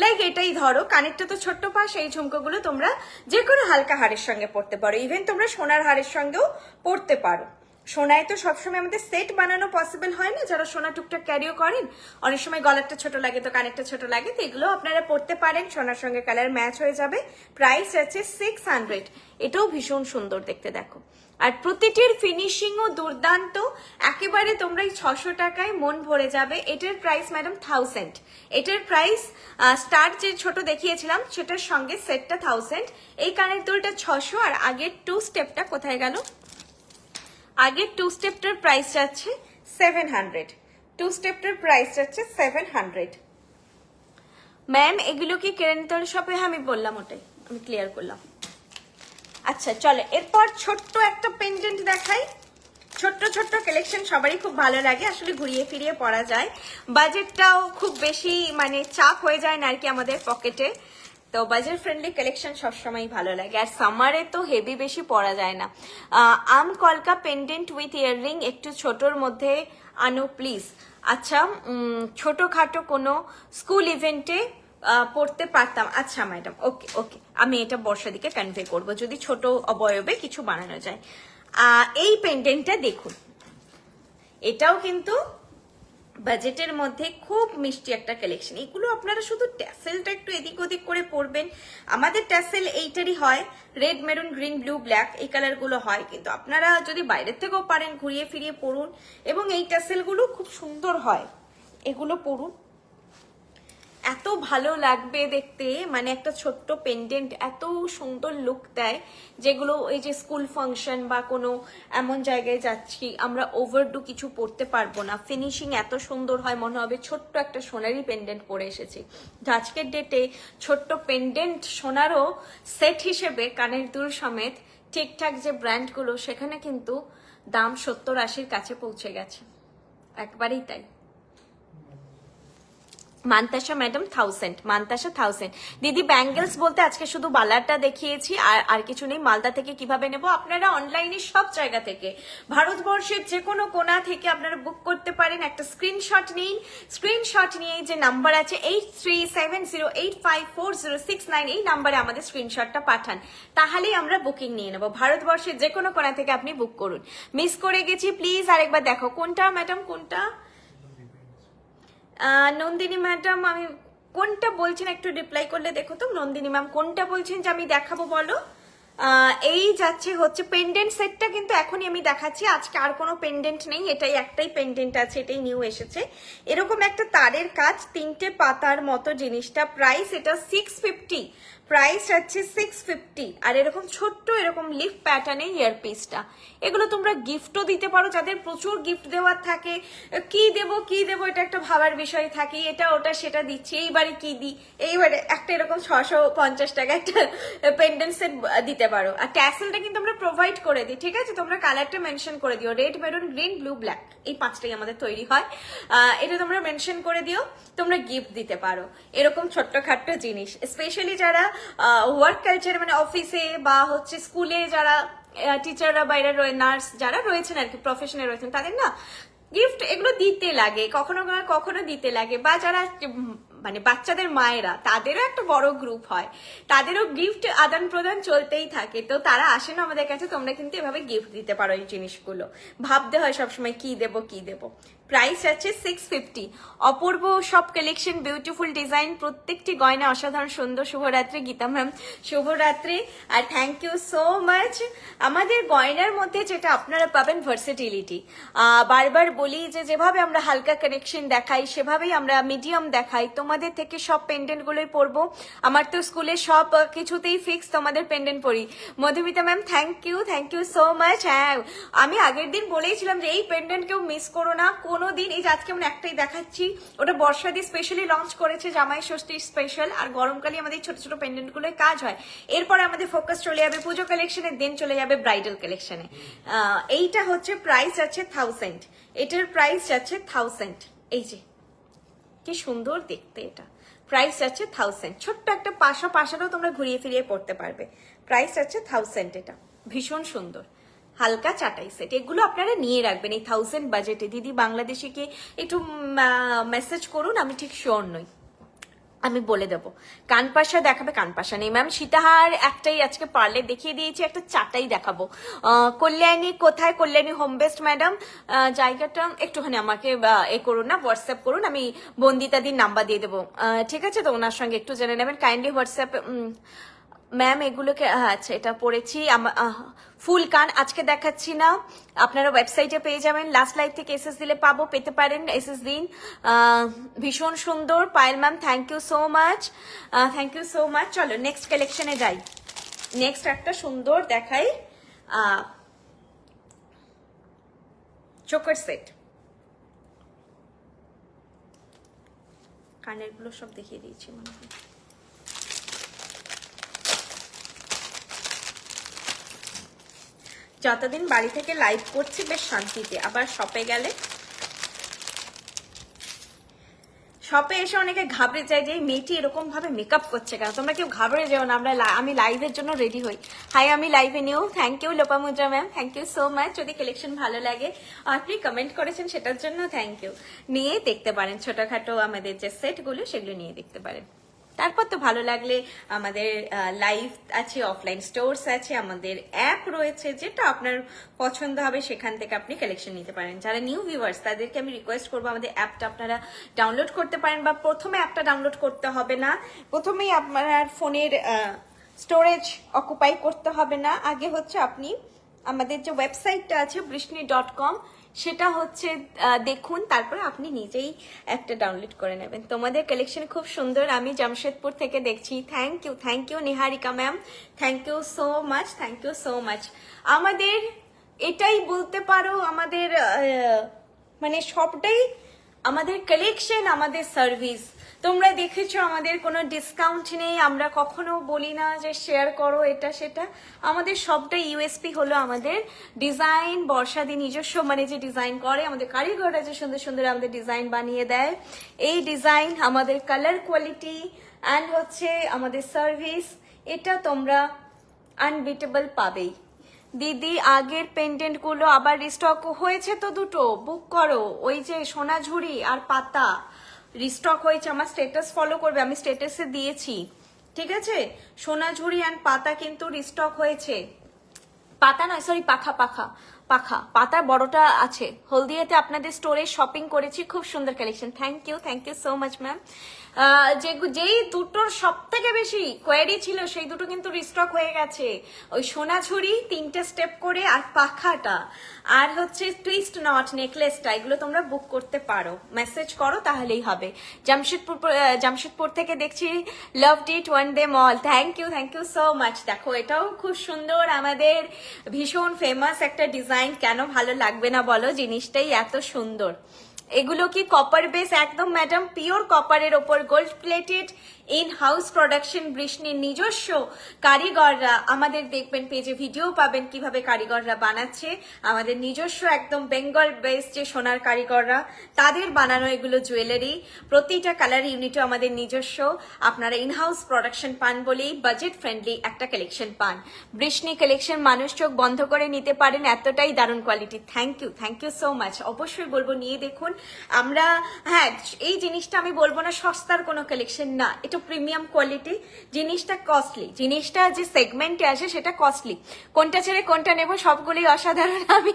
লাইক এটাই ধরো, কানেক্টটা তো ছোট্ট পাশ, এই ঝুমকোগুলো তোমরা যে কোনো হালকা হাড়ের সঙ্গে পরতে পারো, ইভেন তোমরা সোনার হাড়ের সঙ্গেও পরতে পারো। সোনায় তো সবসময় আমাদের সেট বানানো পসিবল হয় না, যারা সোনা টুকটাক ক্যারিও করেন, অনেক সময় গলারটা ছোট লাগে তো কানেরটা ছোট লাগে, তো এগুলো আপনারা পরতে পারেন, সোনার সঙ্গে কালার ম্যাচ হয়ে যাবে। প্রাইস আছে 600। এটাও ভীষণ সুন্দর দেখতে, দেখো, আর প্রতিটির ফিনিশিংও দুর্দান্ত, একেবারে তোমরা এই 600 টাকায় মন ভরে যাবে। এটার প্রাইস ম্যাডাম 1000। এটার প্রাইস স্টার যে ছোট দেখিয়েছিলাম সেটার সঙ্গে সেটটা 1000। এই কানের দুলটা 600, আর আগের 2 স্টেপটা কোথায় গেল, আগের 2 স্টেপটার প্রাইস যাচ্ছে 700। 2 স্টেপটার প্রাইস যাচ্ছে 700। ম্যাম এগুলো কি কেরানীতলা শপে? হ্যাঁ আমি বললাম, ওটাই আমি ক্লিয়ার করলাম। আচ্ছা চলো এরপর ছোট্ট একটা পেন্ডেন্ট দেখাই। ছোট্ট ছোট্ট কালেকশন সবারই খুব ভালো লাগে, আসলে ঘুরিয়ে ফিরিয়ে পরা যায়, বাজেটটাও খুব বেশি মানে চাপ হয়ে যায় না আর কি আমাদের পকেটে, তো বাজেট ফ্রেন্ডলি কালেকশন সবসময় ভালো লাগে। আর সামারে তো হেভি বেশি পরা যায় না। আম কলকা পেন্ডেন্ট উইথ ইয়াররিং একটু ছোটর মধ্যে আনো প্লিজ। আচ্ছা ছোটখাটো কোনো স্কুল ইভেন্টে পড়তে পারতাম। আচ্ছা ম্যাডাম, ওকে ওকে, আমি এটা বর্ষা দিকে কনভে করবো যদি ছোট অবয়বে কিছু বানানো যায়। এই পেন্ডেন্টটা দেখুন, এটাও কিন্তু বাজেটের মধ্যে খুব মিষ্টি একটা কালেকশন। এগুলো আপনারা শুধু ট্যাসেলটা একটু এদিক ওদিক করে পরবেন, আমাদের ট্যাসেল এইটারই হয়, red maroon green blue black এই কালারগুলো হয়, কিন্তু আপনারা যদি বাইরের থেকেও পারেন ঘুরিয়ে ফিরিয়ে পরুন, এবং এই ট্যাসেলগুলো খুব সুন্দর হয়, এগুলো পরুন, এত ভালো লাগবে দেখতে, মানে একটা ছোট্ট পেন্ডেন্ট এত সুন্দর লুক দেয়, যেগুলো এই যে স্কুল ফাংশন বা কোনো এমন জায়গায় যাচ্ছি আমরা ওভারডু কিছু পরতে পারবো না, ফিনিশিং এত সুন্দর হয়, মনে হবে ছোট্ট একটা সোনারি পেন্ডেন্ট পরে এসেছি। আজকের ডেটে ছোট্ট পেন্ডেন্ট সোনারও সেট হিসেবে কানের দুল সমেত ঠিকঠাক যে ব্র্যান্ডগুলো সেখানে কিন্তু দাম 70-80 কাছে পৌঁছে গেছে, একবারেই তাই। মান্তাসা ম্যাডাম 1000, মান্তাসা 1000। দিদি ব্যাঙ্গেলস বলতে আজকে শুধু বালারটা দেখিয়েছি, আর কিছু নেই। মালদা থেকে কিভাবে নেব? আপনারা অনলাইনে সব জায়গা থেকে, ভারতবর্ষের যে কোনো কোণা থেকে আপনারা বুক করতে পারেন। একটা স্ক্রিনশট নিন, স্ক্রিনশট নিয়ে যে নাম্বার আছে 8370854069 এই নাম্বারে আমাদের স্ক্রিনশটটা পাঠান, তাহলেই আমরা বুকিং নিয়ে নেব। ভারতবর্ষের যে কোনো কোণা থেকে আপনি বুক করুন। মিস করে গেছি প্লিজ আরেকবার দেখো। কোনটা ম্যাডাম, কোনটা? নন্দিনী ম্যাডাম আমি কোনটা বলছেন একটু রিপ্লাই করলে দেখো তো। নন্দিনী ম্যাম কোনটা বলছেন যে আমি দেখাবো বলো? এই যাচ্ছে হচ্ছে পেন্ডেন্ট সেটটা, কিন্তু এখনই আমি দেখাচ্ছি, আজকে আর কোনো পেন্ডেন্ট নেই, এটাই একটাই পেন্ডেন্ট আছে, এটাই নিউ এসেছে। এরকম একটা তারের কাজ 3টে পাতার মতো জিনিসটা, প্রাইস এটা 650, প্রাইস আছে 650। আর এরকম ছোট্ট এরকম লিফ প্যাটার্নে ইয়ারপিসটা, এগুলো তোমরা গিফটও দিতে পারো, যাদের প্রচুর গিফট দেওয়ার থাকে, কি দেবো এটা একটা ভাবার বিষয় থাকে, এটা ওটা সেটা দিচ্ছি, এইবারে কি দিই, এইবারে একটা এরকম 650 টাকা একটা পেন্ডেন্ট সেট দিতে পারো। আর ট্যাসেলটা কিন্তু আমরা প্রোভাইড করে দিই, ঠিক আছে? তোমরা কালারটা মেনশন করে দিও, red maroon green blue black, এই 5টাই আমাদের তৈরি হয়। এটা তোমরা মেনশন করে দিও, তোমরা গিফট দিতে পারো এরকম ছোট্টখাট্ট জিনিস। স্পেশালি যারা ওয়ার্ক কালচার মানে অফিসে বা হচ্ছে স্কুলে যারা টিচাররা বাইরে নার্স যারা রয়েছেন আর কি, প্রফেশনে রয়েছেন, তাদের না গিফট এগুলো দিতে লাগে, কখনো কখনো দিতে লাগে। বা যারা মানে বাচ্চাদের মায়েরা, তাদেরও একটা বড় গ্রুপ হয়, তাদেরও গিফট আদান প্রদান চলতেই থাকে, তো তারা আসে না আমাদের কাছে, তোমরা কিন্তু এভাবে গিফট দিতে পারো। এই জিনিসগুলো ভাবতে হয় সবসময় কি দেবো কি দেবো। প্রাইস আছে 650। অপূর্ব সব কালেকশন, বিউটিফুল ডিজাইন, প্রত্যেকটি গয়না অসাধারণ সুন্দর। শুভরাত্রি গীতা ম্যাম, শুভরাত্রি। আর থ্যাংক ইউ সো মাচ। আমাদের গয়নার মধ্যে যেটা আপনারা পাবেন ভার্সেটিলিটি, বারবার বলি যে যেভাবে আমরা হালকা কালেকশন দেখাই সেভাবেই আমরা মিডিয়াম দেখাই। তোমাদের থেকে সব পেন্ডেন্ট গুলোই পরবো, আমার তো স্কুলে সব কিছুতেই ফিক্স তোমাদের পেন্ডেন্ট পরি। Madhumita ma'am thank you so much. হ্যাঁ আমি আগের দিন বলেইছিলাম যে এই পেন্ডেন্ট কেউ মিস করো না কোনোদিন। এই যে আজকে আমরা একটাই দেখাচ্ছি, ওটা বর্ষা দিয়ে স্পেশালি লঞ্চ করেছে, জামাই ষষ্ঠী স্পেশাল। আর গরমকালে আমাদের ছোট ছোট পেন্ডেন্ট গুলোয় কাজ হয়। এরপরে আমাদের ফোকাস চলে যাবে পুজো কালেকশনে, দেন চলে যাবে ব্রাইডাল কালেকশনে। এইটা হচ্ছে প্রাইস আছে 1000, এটার প্রাইস আছে 1000। এই যে কি সুন্দর দেখতে, এটা প্রাইস আছে 1000। ছোট্ট একটা পাশাটাও তোমরা ঘুরিয়ে ফিরিয়ে পড়তে পারবে, প্রাইস আছে 1000। এটা ভীষণ সুন্দর হালকা চাটাই সেট, এগুলো আপনারা নিয়ে রাখবেন এই 1000 বাজেটে। দিদি বাংলাদেশিকে একটু মেসেজ করুন, আমি ঠিক শিওর নই, আমি বলে দেবো। কানপাশা দেখাবে? কানপাশা নেই ম্যাম। সীতাহার একটাই আজকে পারলে দেখিয়ে দিয়েছি, একটা চাটাই দেখাবো। কল্যাণী কোথায়? কল্যাণী হোম বেস্ট ম্যাডাম, জায়গাটা একটুখানি আমাকে এ করুন না, হোয়াটসঅ্যাপ করুন, আমি বন্দিতাদির নাম্বার দিয়ে দেবো, ঠিক আছে? তো ওনার সঙ্গে একটু জেনে নেবেন, কাইন্ডলি হোয়াটসঅ্যাপ। ম্যাম এগুলোকে আচ্ছা এটা পড়েছি, ফুল কান আজকে দেখাচ্ছি না, আপনারা ওয়েবসাইটে পেয়ে যাবেন। লাস্ট লাইভ থেকে এসএস দিলে পাবো, পেতে পারেন, এসএস দিন। ভীষণ সুন্দর Payel ma'am, thank you so much, thank you so much. চলো নেক্সট কালেকশনে যাই। নেক্সট একটা সুন্দর দেখাই, চোকার সেট। কানের গুলো সব দেখিয়ে দিয়েছি মনে হয়। যতদিন বাড়ি থেকে লাইভ করছি বেশ শান্তিতে, আবার শপে গেলে শপে এসে অনেকে ঘাবড়ে যায় যে এই মেয়েটি এরকম ভাবে মেকআপ করছে কেন। তোমরা কেউ ঘাবড়ে যাও না, আমি লাইভের জন্য রেডি হই। হাই, আমি লাইভে new. Thank you Lopamudra ma'am, thank you so much. যদি কালেকশন ভালো লাগে, আপনি কমেন্ট করেছেন সেটার জন্য থ্যাংক ইউ। নিয়ে দেখতে পারেন ছোটখাটো আমাদের যে সেটগুলো সেগুলো নিয়ে দেখতে পারেন। তারপর তো ভালো লাগলে আমাদের লাইভ আছে, অফলাইন স্টোরস আছে, আমাদের অ্যাপ রয়েছে, যেটা আপনার পছন্দ হবে সেখান থেকে আপনি কালেকশন নিতে পারেন। যারা নিউ ভিউয়ার্স তাদেরকে আমি রিকোয়েস্ট করবো আমাদের অ্যাপটা আপনারা ডাউনলোড করতে পারেন, বা প্রথমে অ্যাপটা ডাউনলোড করতে হবে না, প্রথমেই আপনার ফোনের স্টোরেজ অকুপাই করতে হবে না। আগে হচ্ছে আপনি আমাদের যে ওয়েবসাইটটা আছে বৃষ্ণি.com সেটা হচ্ছে দেখুন, তারপরে আপনি নিজেই একটা ডাউনলোড করে নেবেন। তোমাদের কালেকশন খুব সুন্দর, আমি জামশেদপুর থেকে দেখছি। Thank you Niharika ma'am, thank you so much, thank you so much. আমাদের এটাই বলতে পারো, আমাদের মানে সবটাই আমাদের কালেকশন, আমাদের সার্ভিস। তোমরা দেখেছো আমাদের কোনো ডিসকাউন্ট নেই, আমরা কখনো বলি না যে শেয়ার করো এটা সেটা। আমাদের সবটাই ইউএসপি হলো আমাদের ডিজাইন। বর্ষাদি নিজস্ব মানে যে ডিজাইন করে, আমাদের কারিগররা যে সুন্দর সুন্দর আমাদের ডিজাইন বানিয়ে দেয়, এই ডিজাইন, আমাদের কালার কোয়ালিটি অ্যান্ড হচ্ছে আমাদের সার্ভিস, এটা তোমরা আনবিটেবল পাবেই। দিদি আগের পেন্ডেন্ট গুলো আবার রিস্টক হয়েছে তো, দুটো বুক করো। ওই যে সোনাঝুরি আর পাতা রিস্টক হয়েছে, আমার স্ট্যাটাস ফলো করবে, আমি স্ট্যাটাসে দিয়েছি, ঠিক আছে? সোনাঝুরি অ্যান্ড পাতা কিন্তু রিস্টক হয়েছে। পাতা নয়, সরি, পাখা পাখা পাখা পাতা বড়টা আছে। হলদিয়াতে আপনাদের স্টোরে শপিং করেছি, খুব সুন্দর collection. Thank you so much ma'am. যেই দুটোর সব থেকে বেশি কোয়ারি ছিল সেই দুটো কিন্তু রিস্টক হয়ে গেছে। ওই সোনাঝুরি 3টে স্টেপ করে, আর পাখাটা, আর হচ্ছে টুইস্ট নট নেকলেসটা, এগুলো তোমরা বুক করতে পারো, মেসেজ করো তাহলেই হবে। জামশেদপুর থেকে দেখছি, loved it one day mall. Thank you so much. দেখো এটাও খুব সুন্দর, আমাদের ভীষণ ফেমাস একটা ডিজাইন, কেন ভালো লাগবে না বলো, জিনিসটাই এত সুন্দর। এগুলো কি কপার বেস? একদম ম্যাডাম, পিওর কপারের ওপর gold plated, in house production, বৃষ্ণির নিজস্ব কারিগররা। আমাদের দেখবেন পেজে ভিডিও পাবেন কিভাবে কারিগররা বানাচ্ছে, আমাদের নিজস্ব একদম বেঙ্গল বেস যে সোনার কারিগররা, তাদের বানানো এগুলো জুয়েলারি। প্রতিটা কালার ইউনিটও আমাদের নিজস্ব। আপনারা ইনহাউস প্রোডাকশন পান বলেই বাজেট ফ্রেন্ডলি একটা কালেকশন পান। বৃষ্ণি কালেকশন মানুষ চোখ বন্ধ করে নিতে পারেন, এতটাই দারুণ quality. Thank you so much. অবশ্যই বলবো নিয়ে দেখুন। আমরা হ্যাঁ, এই জিনিসটা আমি বলবো না সস্তার কোনো কালেকশন না, এটা প্রিমিয়াম কোয়ালিটি, জিনিসটা কস্টলি, জিনিসটা যে সেগমেন্টে আসে সেটা কস্টলি। কোনটা ছেড়ে কোনটা নেব, সবগুলোই অসাধারণ। আমি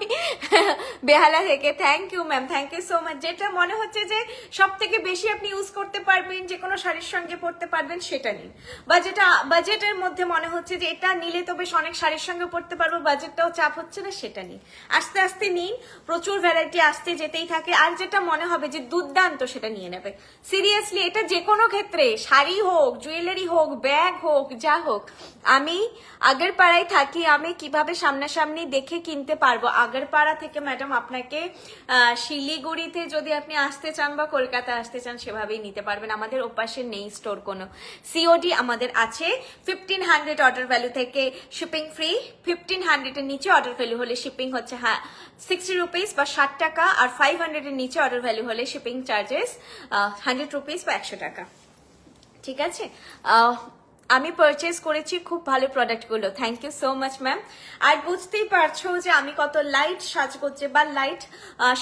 বেহালা থেকে, thank you ma'am, thank you so much. যেটা মনে হচ্ছে যে সব থেকে বেশি আপনি ইউজ করতে পারবেন, যে কোনো শাড়ির সঙ্গে পরতে পারবেন, সেটা নিন। বা যেটা বাজেটের মধ্যে মনে হচ্ছে যে এটা নিলে তো বেশ অনেক শাড়ির সঙ্গে পরতে পারবো, বাজেটটাও চাপ হচ্ছে না, সেটা নিন। আস্তে আস্তে নিন, প্রচুর ভ্যারাইটি আসতে যেতেই থাকে। আর যেটা মনে হবে যে দুর্দান্ত, সেটা নিয়ে নেবে। সিরিয়াসলি, এটা যে কোনো ক্ষেত্রে, শাড়ি হোক, জুয়েলারি হোক, ব্যাগ হোক, যা হোক। আমি আগরপাড়ায় থাকি, আমি কিভাবে সামনাসামনি দেখে কিনতে পারবো? আগরপাড়া থেকে ম্যাডাম আপনাকে শিলিগুড়িতে যদি আপনি আসতে চান বা কলকাতা আসতে চান, সেভাবেই নিতে পারবেন। আমাদের ওপাশে নেই স্টোর কোনো। সিওডি আমাদের আছে, 1500 অর্ডার ভ্যালু থেকে শিপিং ফ্রি। 1500 এর নিচে অর্ডার ভ্যালু হলে শিপিং হচ্ছে 60 রুপিস বা 60 টাকা, আর 500 এর নিচে অর্ডার ভ্যালু হলে শিপিং চার্জেস 100 রুপিস বা 100 টাকা, ঠিক আছে? আমি পারচেজ করেছি খুব ভালো প্রোডাক্টগুলো। Thank you so much ma'am. আর বুঝতেই পারছো যে আমি কত লাইট সাজগোজে বা লাইট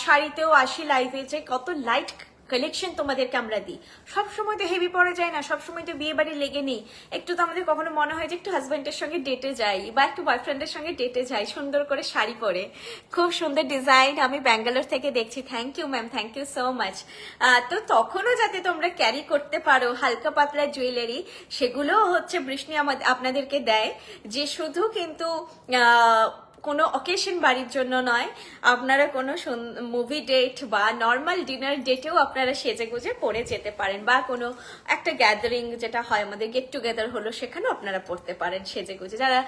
শাড়িতেও আসি লাইভে, যে কত লাইট কালেকশন তোমাদেরকে আমরা দিই। সবসময় তো হেভি পরা যায় না, সবসময় তো বিয়ে বাড়ি লেগে নেই। একটু তো আমাদের কখনো মনে হয় যে একটু হাজব্যান্ডের সঙ্গে ডেটে যাই বা একটু বয়ফ্রেন্ডের সঙ্গে ডেটে যাই, সুন্দর করে শাড়ি পরে। খুব সুন্দর ডিজাইন, আমি ব্যাঙ্গালোর থেকে দেখছি। Thank you ma'am, thank you so much. তো তখনও যাতে তোমরা ক্যারি করতে পারো হালকা পাতলা জুয়েলারি, সেগুলো হচ্ছে বৃষ্ণি আপনাদেরকে দেয়, যে শুধু কিন্তু কোনো অকেশন বাড়ির জন্য নয়, আপনারা কোনো মুভি ডেট বা নর্মাল ডিনার ডেটেও আপনারা সেজে গুজে পরে যেতে পারেন, বা কোনো একটা গ্যাদারিং যেটা হয় আমাদের গেট টুগেদার হলো, সেখানেও আপনারা পড়তে পারেন সেজে গুজে। যারা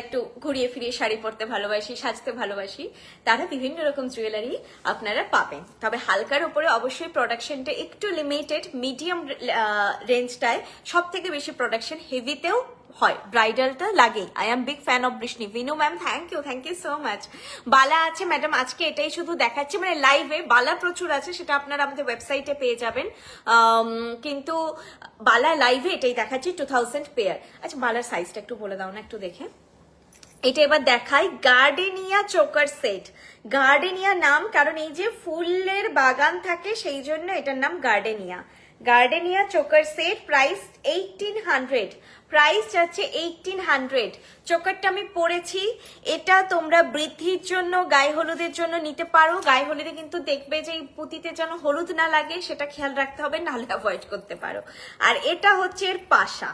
একটু ঘুরিয়ে ফিরিয়ে শাড়ি পরতে ভালোবাসি, সাজতে ভালোবাসি, তারা বিভিন্ন রকম জুয়েলারি আপনারা পাবেন। তবে হালকার উপরে অবশ্যই প্রোডাকশনটা একটু লিমিটেড, মিডিয়াম রেঞ্জটায় সব থেকে বেশি প্রোডাকশন, হেভিতেও হয়, ব্রাইডালটা লাগেই। I am big fan of Brishni. Binu ma'am thank you so much. বালা আছে ম্যাডাম, আজকে এটাই শুধু দেখাচ্ছি, মানে লাইভে বালা প্রচুর আছে, সেটা আপনারা আমাদের ওয়েবসাইটে পেয়ে যাবেন, কিন্তু বালা লাইভে এটাই দেখাচ্ছি 2000 পেয়ার। আচ্ছা বালার সাইজটা একটু বলে দাও না একটু দেখে। এটা এবার দেখাই, গার্ডেনিয়া চোকার সেট। গার্ডেনিয়া নাম, কারণ এই যে ফুলের বাগান থাকে সেই জন্য এটার নাম gardenia. Gardenia choker set, price 1800, price যাচ্ছে 1800। চোকারটা আমি পরেছি, এটা তোমরা বৃদ্ধির জন্য, গায়ে হলুদের জন্য নিতে পারো। গায়ে হলুদে কিন্তু দেখবে যে এই পুঁতিতে যেন হলুদ না লাগে, সেটা খেয়াল রাখতে হবে, নাহলে অ্যাভয়েড করতে পারো। আর এটা হচ্ছে এর পাশা।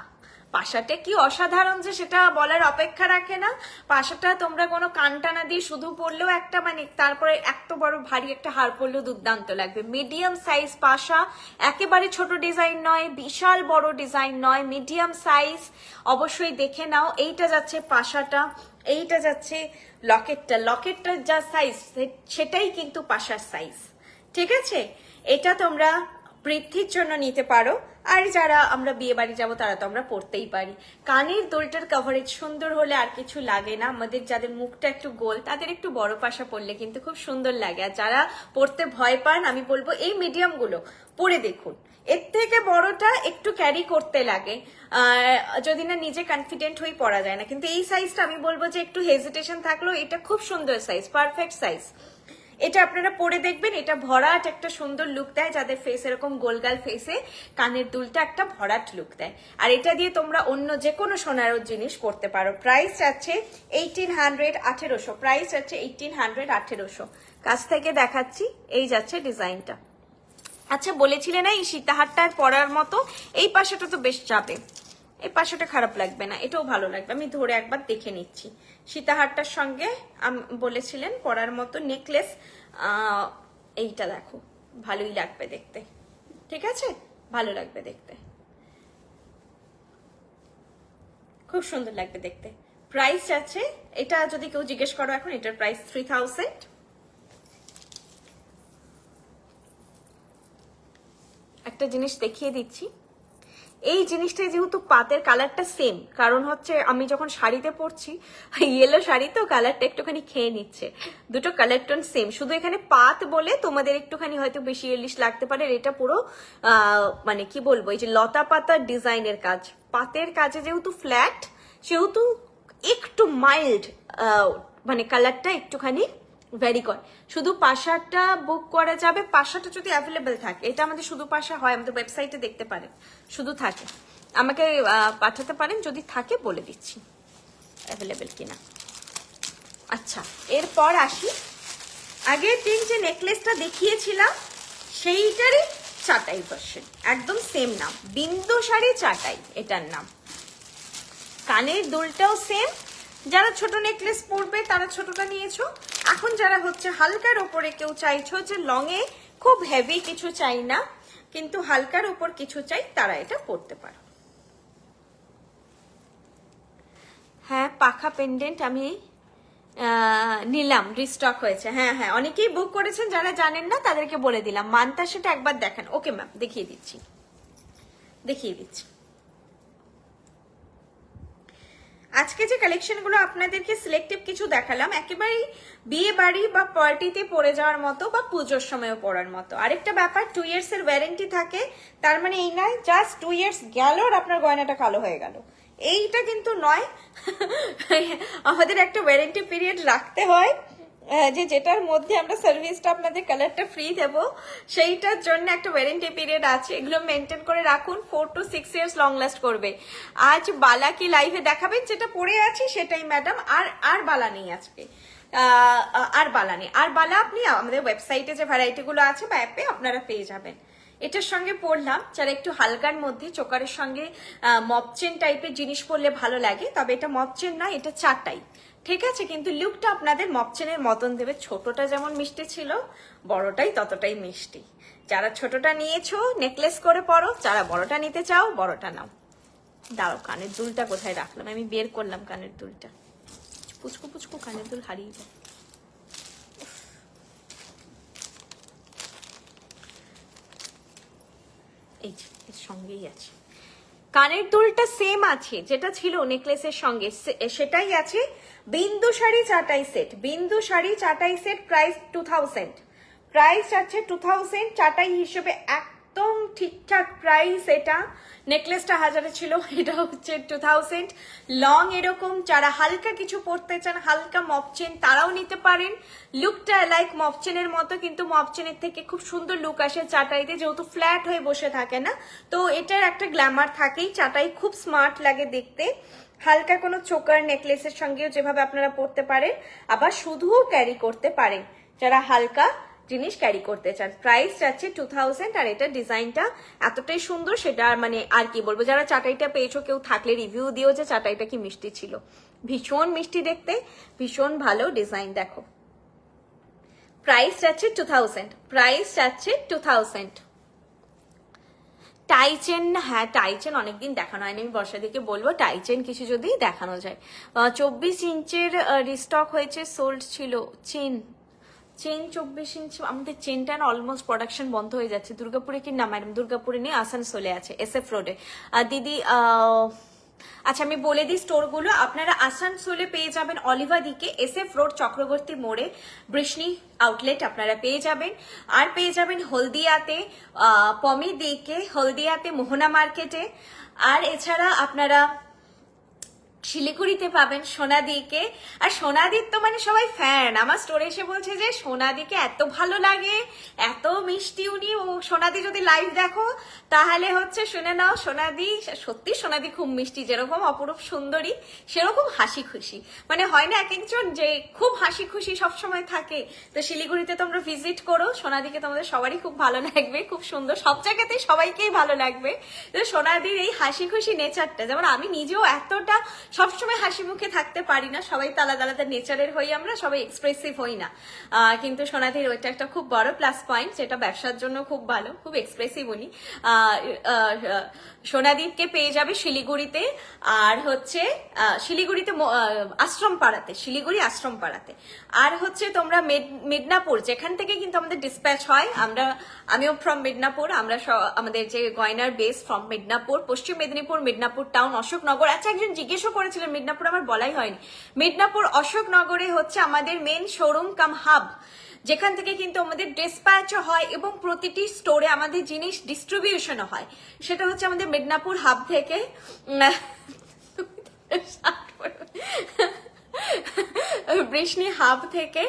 পাশাটা কি অসাধারণ যে সেটা বলার অপেক্ষা রাখে না। পাশাটা তোমরা কোনো কানটানা দিয়ে শুধু পরলেও একটা, মানে তারপরে এত বড় ভারী একটা হার পরলেও দুর্দান্ত লাগবে। মিডিয়াম সাইজ পাশা, একেবারে ছোট ডিজাইন নয়, বিশাল বড় ডিজাইন নয়, মিডিয়াম সাইজ। অবশ্যই দেখে নাও। এইটা যাচ্ছে পাশাটা, এইটা যাচ্ছে লকেটটা। লকেটটার যা সাইজ সেটাই কিন্তু পাশার সাইজ, ঠিক আছে? এটা তোমরা বৃদ্ধির জন্য নিতে পারো, আর যারা আমরা বিয়ে বাড়ি যাবো তারা তো আমরা পড়তেই পারি। কানের দুলটার কভারেজ সুন্দর হলে আর কিছু লাগে না। আমাদের যাদের মুখটা একটু গোল তাদের একটু বড় পাশা পরলে কিন্তু খুব সুন্দর লাগে। আর যারা পড়তে ভয় পান, আমি বলবো এই মিডিয়াম গুলো পরে দেখুন। এর থেকে বড়টা একটু ক্যারি করতে লাগে, যদি না নিজে কনফিডেন্ট হয়ে পড়া যায় না। কিন্তু এই সাইজটা আমি বলবো যে একটু হেজিটেশন থাকলেও এটা খুব সুন্দর সাইজ, পারফেক্ট সাইজ। এটা আপনারা পরে দেখবেন, এটা ভরাট একটা সুন্দর লুক দেয়। যাদের ফেস এরকম গোলগাল ফেসে কানের দুলটা একটা ভরাট লুক দেয়। আর এটা দিয়ে তোমরা অন্য যে কোনো সোনারও জিনিস করতে পারো। প্রাইস আছে 1800, 1800, প্রাইস আছে 1800, 1800। কাছ থেকে দেখাচ্ছি, এই যাচ্ছে ডিজাইনটা। আচ্ছা বলেছিলে না এই সীতাহারটার পরার মতো, এই পাশাটা তো বেশ যাবে, এই পাশাটা খারাপ লাগবে না, এটাও ভালো লাগবে। আমি ধরে একবার দেখে নিচ্ছি। সীতাহারটার সঙ্গে বলেছিলেন পরার মতো নেকলেস, এইটা দেখো ভালোই লাগবে দেখতে, ঠিক আছে? ভালো লাগবে দেখতে, খুব সুন্দর লাগবে দেখতে। প্রাইস আছে, এটা যদি কেউ জিজ্ঞেস করো এখন, এটার প্রাইস 3000। একটা জিনিস দেখিয়ে দিচ্ছি, এই জিনিসটা যেহেতু পাতের কালারটা সেম, কারণ হচ্ছে আমি যখন শাড়িতে পরছি, ইয়েলো শাড়ি তো কালারটা একটুখানি খেয়ে নিচ্ছে, দুটো কালার টোন সেম, শুধু এখানে পাত বলে তোমাদের একটুখানি হয়তো বেশি ইয়েলিশ লাগতে পারে। এটা পুরো মানে কি বলবো, এই যে লতা পাতার ডিজাইনের কাজ, পাতের কাজে যেহেতু ফ্ল্যাট, সেহেতু একটু মাইল্ড, মানে কালারটা একটুখানি ভ্যারি করে। শুধু পাশাটা বুক করা যাবে, পাশাটা যদি অ্যাভেলেবেল থাকে। এটা আমাদের শুধু পাশা হয়, আমাদের ওয়েবসাইটে দেখতে পারেন, শুধু থাকে, আমাকে পাঠাতে পারেন, যদি থাকে বলে দিচ্ছি অ্যাভেলেবেল কিনা। আচ্ছা এরপর আসি, আগের দিন যে নেকলেসটা দেখিয়েছিলাম সেইটারই চাটাই ভার্সন, একদম সেম নাম, বিন্দুসারি চাটাই এটার নাম। কানের দুলটাও সেম, যারা ছোট নেকলেস পরবে তারা ছোটটা নিয়েছো। এখন যারা হচ্ছে হালকার ওপরে কেউ চাইছো যে লং এ খুব হেভি কিছু চাই না, কিন্তু হালকার ওপর কিছু চাই, তারা এটা পরতে পারো। হ্যাঁ পাখা পেন্ডেন্ট আমি নিলাম, রিস্টক হয়েছে। হ্যাঁ হ্যাঁ, অনেকেই বুক করেছেন, যারা জানেন না তাদেরকে বলে দিলাম। মানতা সেটা একবার দেখান। ওকে ম্যাম, দেখিয়ে দিচ্ছি, দেখিয়ে দিচ্ছি। আজকে যে কালেকশনগুলো আপনাদেরকে সিলেক্টিভ কিছু দেখালাম, একেবারেই বিয়ে বাড়ি বা পার্টিতে পরে যাওয়ার মতো বা পুজোর সময়ও পরার মতো। আরেকটা ব্যাপার, 2 years এর ওয়ারেন্টি থাকে, তার মানে এই নয় জাস্ট 2 years গেল আর আপনার গয়নাটা কালো হয়ে গেল, এইটা কিন্তু নয়। আমাদের একটা ওয়ারেন্টি পিরিয়ড রাখতে হয়, যে যেটার মধ্যে আমরা সার্ভিসটা আপনাদের কালারটা ফ্রি দেবো, সেইটার জন্য একটা ওয়ারেন্টি পিরিয়ড আছে। এগুলো মেনটেন করে রাখুন, 4 to 6 years লং লাস্ট করবে। আজ বালা কি লাইভে দেখাবেন? যেটা পরে আছি সেটাই ম্যাডাম, আর বালা নেই আজকে, আর বালা নেই। আর বালা আপনি আমাদের ওয়েবসাইটে যে ভ্যারাইটিগুলো আছে বা অ্যাপে আপনারা পেয়ে যাবেন। এটার সঙ্গে পরলাম, যারা একটু হালকার মধ্যে চোকারের সঙ্গে মপচেন টাইপের জিনিস পরলে ভালো লাগে, তবে এটা মপচেন না, এটা চাটাই, ঠিক আছে? কিন্তু লুকটা আপনাদের মপচেনের মতন দেবে। ছোটটা যেমন মিষ্টি ছিল, বড়টাই ততটাই মিষ্টি। যারা ছোটটা নিয়েছো নেকলেস করে পরো, যারা বড়টা নিতে চাও বড়টা নাও। দাঁড়ো, কানের দুলটা কোথায় রাখলাম? আমি বের করলাম কানের দুলটা, পুচকু পুচকু কানের দুল হারিয়ে যায়। এই যে এর সঙ্গেই আছে। কানের দুলটা সেম আছে, যেটা ছিল নেকলেসের সঙ্গে সেটাই আছে। বিন্দু শাড়ি চাটাই সেট, বিন্দু শাড়ি চাটাই সেট, প্রাইস 2000, প্রাইস আছে 2000 চাটাই হিসেবে একদম ঠিকঠাক প্রাইস। এটা নেকলেসটা 1000 ছিল, এটা হচ্ছে 2000। লং এরকম, যারা হালকা কিছু পরতে চান, হালকা মপচেন, তারাও নিতে পারেন। লুকটা লাইক মপচেনের মতো, কিন্তু মপচেনের থেকে খুব সুন্দর লুক আসে চাটাইতে, যেহেতু ফ্ল্যাট হয়ে বসে থাকে না, তো এটার একটা গ্ল্যামার থাকেই। চাটাই খুব স্মার্ট লাগে দেখতে। হালকা কোনো চোকার নেকলেসের সঙ্গেও যেভাবে আপনারা পরতে পারেন, আবার শুধুও ক্যারি করতে পারেন যারা হালকা জিনিস ক্যারি করতে চান। প্রাইস যাচ্ছে 2000। আর এটা ডিজাইনটা এতটাই সুন্দর, সেটা মানে আর কি বলবো, যারা চাটাইটা পেয়েছো কেউ থাকলে রিভিউ দিও যে চাটাইটা কি মিষ্টি ছিল। ভীষণ মিষ্টি দেখতে, ভীষণ ভালো ডিজাইন। দেখো প্রাইস যাচ্ছে 2000, প্রাইস যাচ্ছে 2000। টাইচেন, হ্যাঁ টাইচেন অনেকদিন দেখানো হয়নি, আমি বর্ষাদিকে বলবো টাইচেন কিছু যদি দেখানো যায়। 24 ইঞ্চের রিস্টক হয়েছে, সোল্ড ছিল। চেন, চেন 24 ইঞ্চি, আমাদের চেনটা না অলমোস্ট প্রোডাকশন বন্ধ হয়ে যাচ্ছে। দুর্গাপুরে কি না ম্যাডাম? দুর্গাপুরে নেই, আসানসোলে আছে, SF রোডে। দিদি আচ্ছা আমি বলে দিই স্টোরগুলো। আপনারা আসানসোলে পেয়ে যাবেন অলিভা দিকে, SF রোড চক্রবর্তী মোড়ে বৃষ্ণি আউটলেট আপনারা পেয়ে যাবেন। আর পেয়ে যাবেন হলদিয়াতে পমি দিকে, হলদিয়াতে মোহনা মার্কেটে। আর এছাড়া আপনারা শিলিগুড়িতে পাবেন সোনাদিকে। আর সোনাদির তো মানে সবাই ফ্যান, আমার স্টোরে এসে বলছে যে সোনাদিকে এত ভালো লাগে, এত মিষ্টি উনি। ও সোনাদি যদি লাইভ দেখো তাহলে হচ্ছে শুনে নাও, সোনাদি সত্যি, সোনাদি খুব মিষ্টি, যেরকম অপরূপ সুন্দরী সেরকম হাসি খুশি। মানে হয় না এক একজন যে খুব হাসি খুশি সবসময় থাকে, তো শিলিগুড়িতে তোমরা ভিজিট করো, সোনাদিকে তোমাদের সবারই খুব ভালো লাগবে, খুব সুন্দর, সব জায়গাতেই সবাইকেই ভালো লাগবে। তো সোনাদির এই হাসি খুশি নেচারটা, যেমন আমি নিজেও এতটা সবসময় হাসি মুখে থাকতে পারি না, সবাই তো আলাদা আলাদা নেচারের হই, আমরা সবাই এক্সপ্রেসিভ হই না, কিন্তু সোনাদির ওইটা একটা খুব বড় প্লাস পয়েন্ট, যেটা ব্যবসার জন্য খুব ভালো, খুব এক্সপ্রেসিভ উনি। সোনাদীপকে পেয়ে যাবে শিলিগুড়িতে, আর হচ্ছে শিলিগুড়িতে আশ্রম পাড়াতে, শিলিগুড়ি আশ্রম পাড়াতে। আর হচ্ছে তোমরা মিদনাপুর, যেখান থেকে কিন্তু আমাদের ডিসপ্যাচ হয়, আমিও ফ্রম মিদনাপুর, আমরা আমাদের যে গয়নার বেস ফ্রম মিদনাপুর, পশ্চিম মেদিনীপুর, মিদনাপুর টাউন, অশোকনগর। আচ্ছা একজন জিজ্ঞেসও করেছিলেন মিদনাপুর, আমার বলাই হয়নি। মিদনাপুর অশোকনগরে হচ্ছে আমাদের মেন শোরুম কাম হাব, যেখান থেকে কিন্তু আমাদের ডিসপ্যাচও হয় এবং প্রতিটি স্টোরে আমাদের জিনিস ডিস্ট্রিবিউশনও হয়। সেটা হচ্ছে আমাদের মিদনাপুর হাব থেকে। বৃষ্ণি হাব থেকে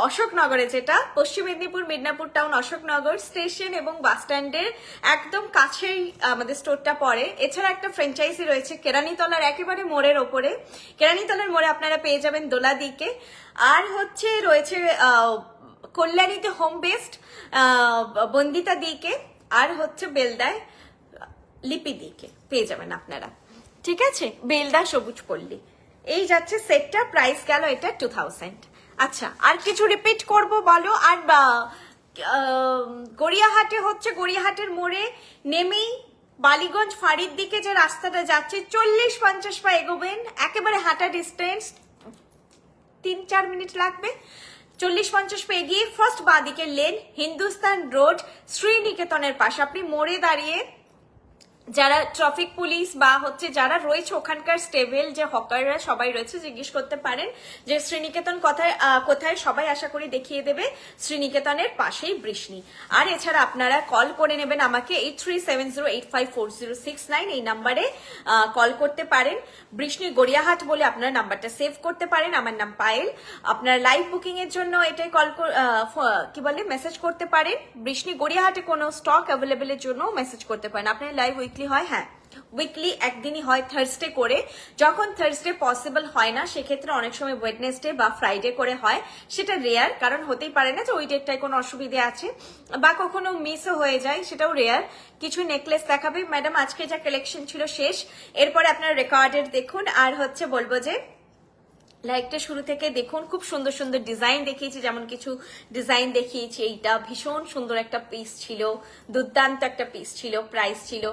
অশোকনগরে, যেটা পশ্চিম মেদিনীপুর মিদনাপুর টাউন, অশোকনগর স্টেশন এবং বাস স্ট্যান্ডের একদম কাছেই আমাদের স্টোরটা পড়ে। এছাড়া একটা ফ্র্যাঞ্চাইজি রয়েছে কেরানীতলার একেবারে মোড়ের ওপরে, কেরানীতলার মোড়ে আপনারা পেয়ে যাবেন দোলাদিকে। আর হচ্ছে রয়েছে কল্যাণীতে হোম বেসড বন্দিতা দিকে, আর হচ্ছে বেলদায় লিপি দিকে পেয়ে যাবেন আপনারা, ঠিক আছে? বেলদা সবুজ পল্লী। এই যাচ্ছে সেটটা, প্রাইস গেল এটা 2000। আচ্ছা আর কিছু রিপিট করব বলো? আর গড়িয়াহাটে হচ্ছে, গড়িয়াহাটের মোড়ে নেমেই বালিগঞ্জ ফাঁড়ির দিকে যে রাস্তাটা যাচ্ছে, 40-50 পা এগোবেন, একেবারে হাঁটা ডিস্টেন্স, 3-4 মিনিট লাগবে। 40-50 পা এগিয়ে ফার্স্ট বাঁদিকে লেন, হিন্দুস্তান রোড, শ্রীনিকেতনের পাশে। আপনি মোড়ে দাঁড়িয়ে যারা ট্রাফিক পুলিশ বা হচ্ছে যারা রয়েছে ওখানকার স্টেবল যে হকাররা সবাই রয়েছে, জিজ্ঞেস করতে পারেন যে শ্রীনিকেতন কোথায়, সবাই আশা করি দেখিয়ে দেবে। শ্রীনিকেতনের পাশেই বৃষ্ণি। আর এছাড়া আপনারা কল করে নেবেন আমাকে 8370854069, এই নাম্বারে কল করতে পারেন। বৃষ্ণি গড়িয়াহাট বলে আপনারা নাম্বারটা সেভ করতে পারেন, আমার নাম পায়েল। আপনারা লাইভ বুকিং এর জন্য এটাই কল কি বলে মেসেজ করতে পারেন। বৃষ্ণি গড়িয়াহাটে কোনো স্টক অ্যাভেলেবেলের জন্য মেসেজ করতে পারেন। আপনারা লাইভ উইকলি হয়, হ্যাঁ উইকলি একদিনই হয় থার্সডে করে। যখন থার্সডে পসিবল হয় না সেক্ষেত্রে অনেক সময় ওয়েডনেসডে বা ফ্রাইডে করে হয়, সেটা রেয়ার, কারণ হতেই পারে না যে ওই ডেটটায় কোনো অসুবিধে আছে বা কখনো মিসও হয়ে যায়, সেটাও রেয়ার। কিছু নেকলেস দেখাবে ম্যাডাম, আজকে যা কালেকশন ছিল শেষ, এরপরে আপনারা রেকর্ডের দেখুন। আর হচ্ছে বলবো যে লাইকটা শুরু থেকে দেখুন, খুব সুন্দর সুন্দর ডিজাইন দেখিয়েছি, যেমন কিছু ডিজাইন দেখিয়েছি। এইটা ভীষণ সুন্দর একটা পিস ছিল, দুর্দান্ত একটা পিস ছিল, প্রাইস ছিল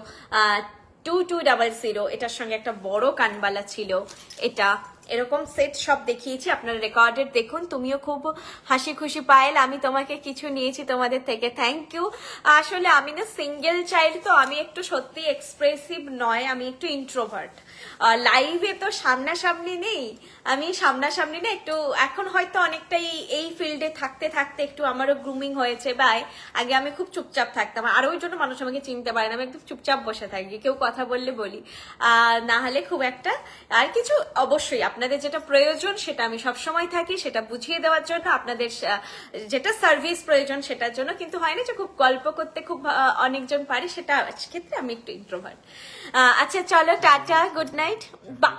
2200। এটার সঙ্গে একটা বড় কানবালা ছিল, এটা এরকম সেট সব দেখিয়েছি, আপনারা রেকর্ডেড দেখুন। তুমিও খুব হাসি খুশি পায়েল, আমি তোমাকে কিছু নিয়েছি তোমাদের থেকে, থ্যাংক ইউ। আসলে আমি না সিঙ্গেল চাইল্ড, তো আমি একটু সত্যি এক্সপ্রেসিভ নয়, আমি একটু ইন্ট্রোভার্ট। লাইভে তো সামনাসামনি নেই, আমি সামনাসামনি না একটু এখন হয়তো অনেকটাই এই ফিল্ডে থাকতে থাকতে একটু আমারও গ্রুমিং হয়েছে। বাই আগে আমি খুব চুপচাপ থাকতাম, আর ওই জন্য মানুষ আমাকে চিনতে পারে না, আমি একদম চুপচাপ বসে থাকি, কেউ কথা বললে বলি, না হলে খুব একটা। আর কিছু অবশ্যই আপনাদের যেটা প্রয়োজন সেটা আমি সবসময় থাকি, সেটা বুঝিয়ে দেওয়ার জন্য, আপনাদের যেটা সার্ভিস প্রয়োজন সেটার জন্য, কিন্তু হয় না যে খুব গল্প করতে খুব অনেকজন পারে, সেটা ক্ষেত্রে আমি একটু ইন্ট্রোভার্ট। আচ্ছা চলো টাটা, গুড নাইট। বা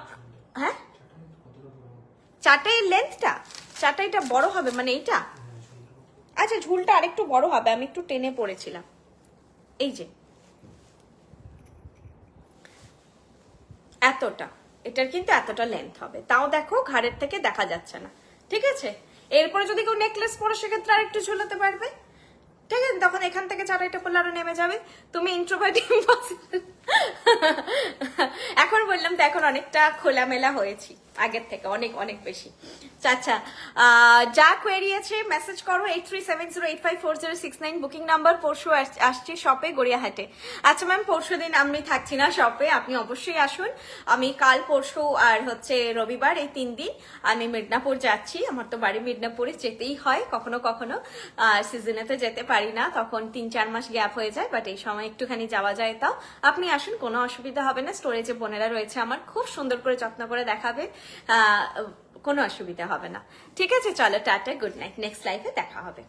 হ্যাঁ চাটাই লেন্থটা, চাটাইটা বড় হবে মানে এইটা, আচ্ছা ঝুলটা আরেকটু বড় হবে, আমি একটু টেনে পড়েছিলাম। এই যে এতটা, এটার কিন্তু এতটা লেন্থ হবে, তাও দেখো ঘাড়ের থেকে দেখা যাচ্ছে না, ঠিক আছে। এরপরে যদি কেউ নেকলেস পরে সেক্ষেত্রে আরেকটু ঝুলাতে পারবে, ঠিক আছে, তখন এখান থেকে চাটাইটা পড়লে আরো নেমে যাবে। তুমি ইন্ট্রোভার্ট ইম্পসিবল। এখন বললাম তো এখন অনেকটা খোলামেলা হয়েছি আগের থেকে, অনেক অনেক বেশি। আচ্ছা যা কোয়েরি আছে মেসেজ করো 8370854069 বুকিং নাম্বার। পরশু আসছি শপে গড়িয়াহাটে। আচ্ছা ম্যাম পরশু দিন আমি থাকছি না শপে, আপনি অবশ্যই আসুন। আমি কাল পরশু আর হচ্ছে রবিবার এই 3 দিন আমি মিদনাপুর যাচ্ছি, আমার তো বাড়ি মিদনাপুরে, যেতেই হয় কখনো কখনো, সিজনে তো যেতে পারি না, তখন 3-4 মাস গ্যাপ হয়ে যায়, বাট এই সময় একটুখানি যাওয়া যায়। তাও আপনি আসুন, কোনো অসুবিধা হবে না। স্টোরেজে বোনেরা রয়েছে আমার, খুব সুন্দর করে যত্ন করে দেখাবে, কোনো অসুবিধা হবে না। ঠিক আছে চলো টাটা, গুড নাইট, নেক্সট লাইফে দেখা হবে।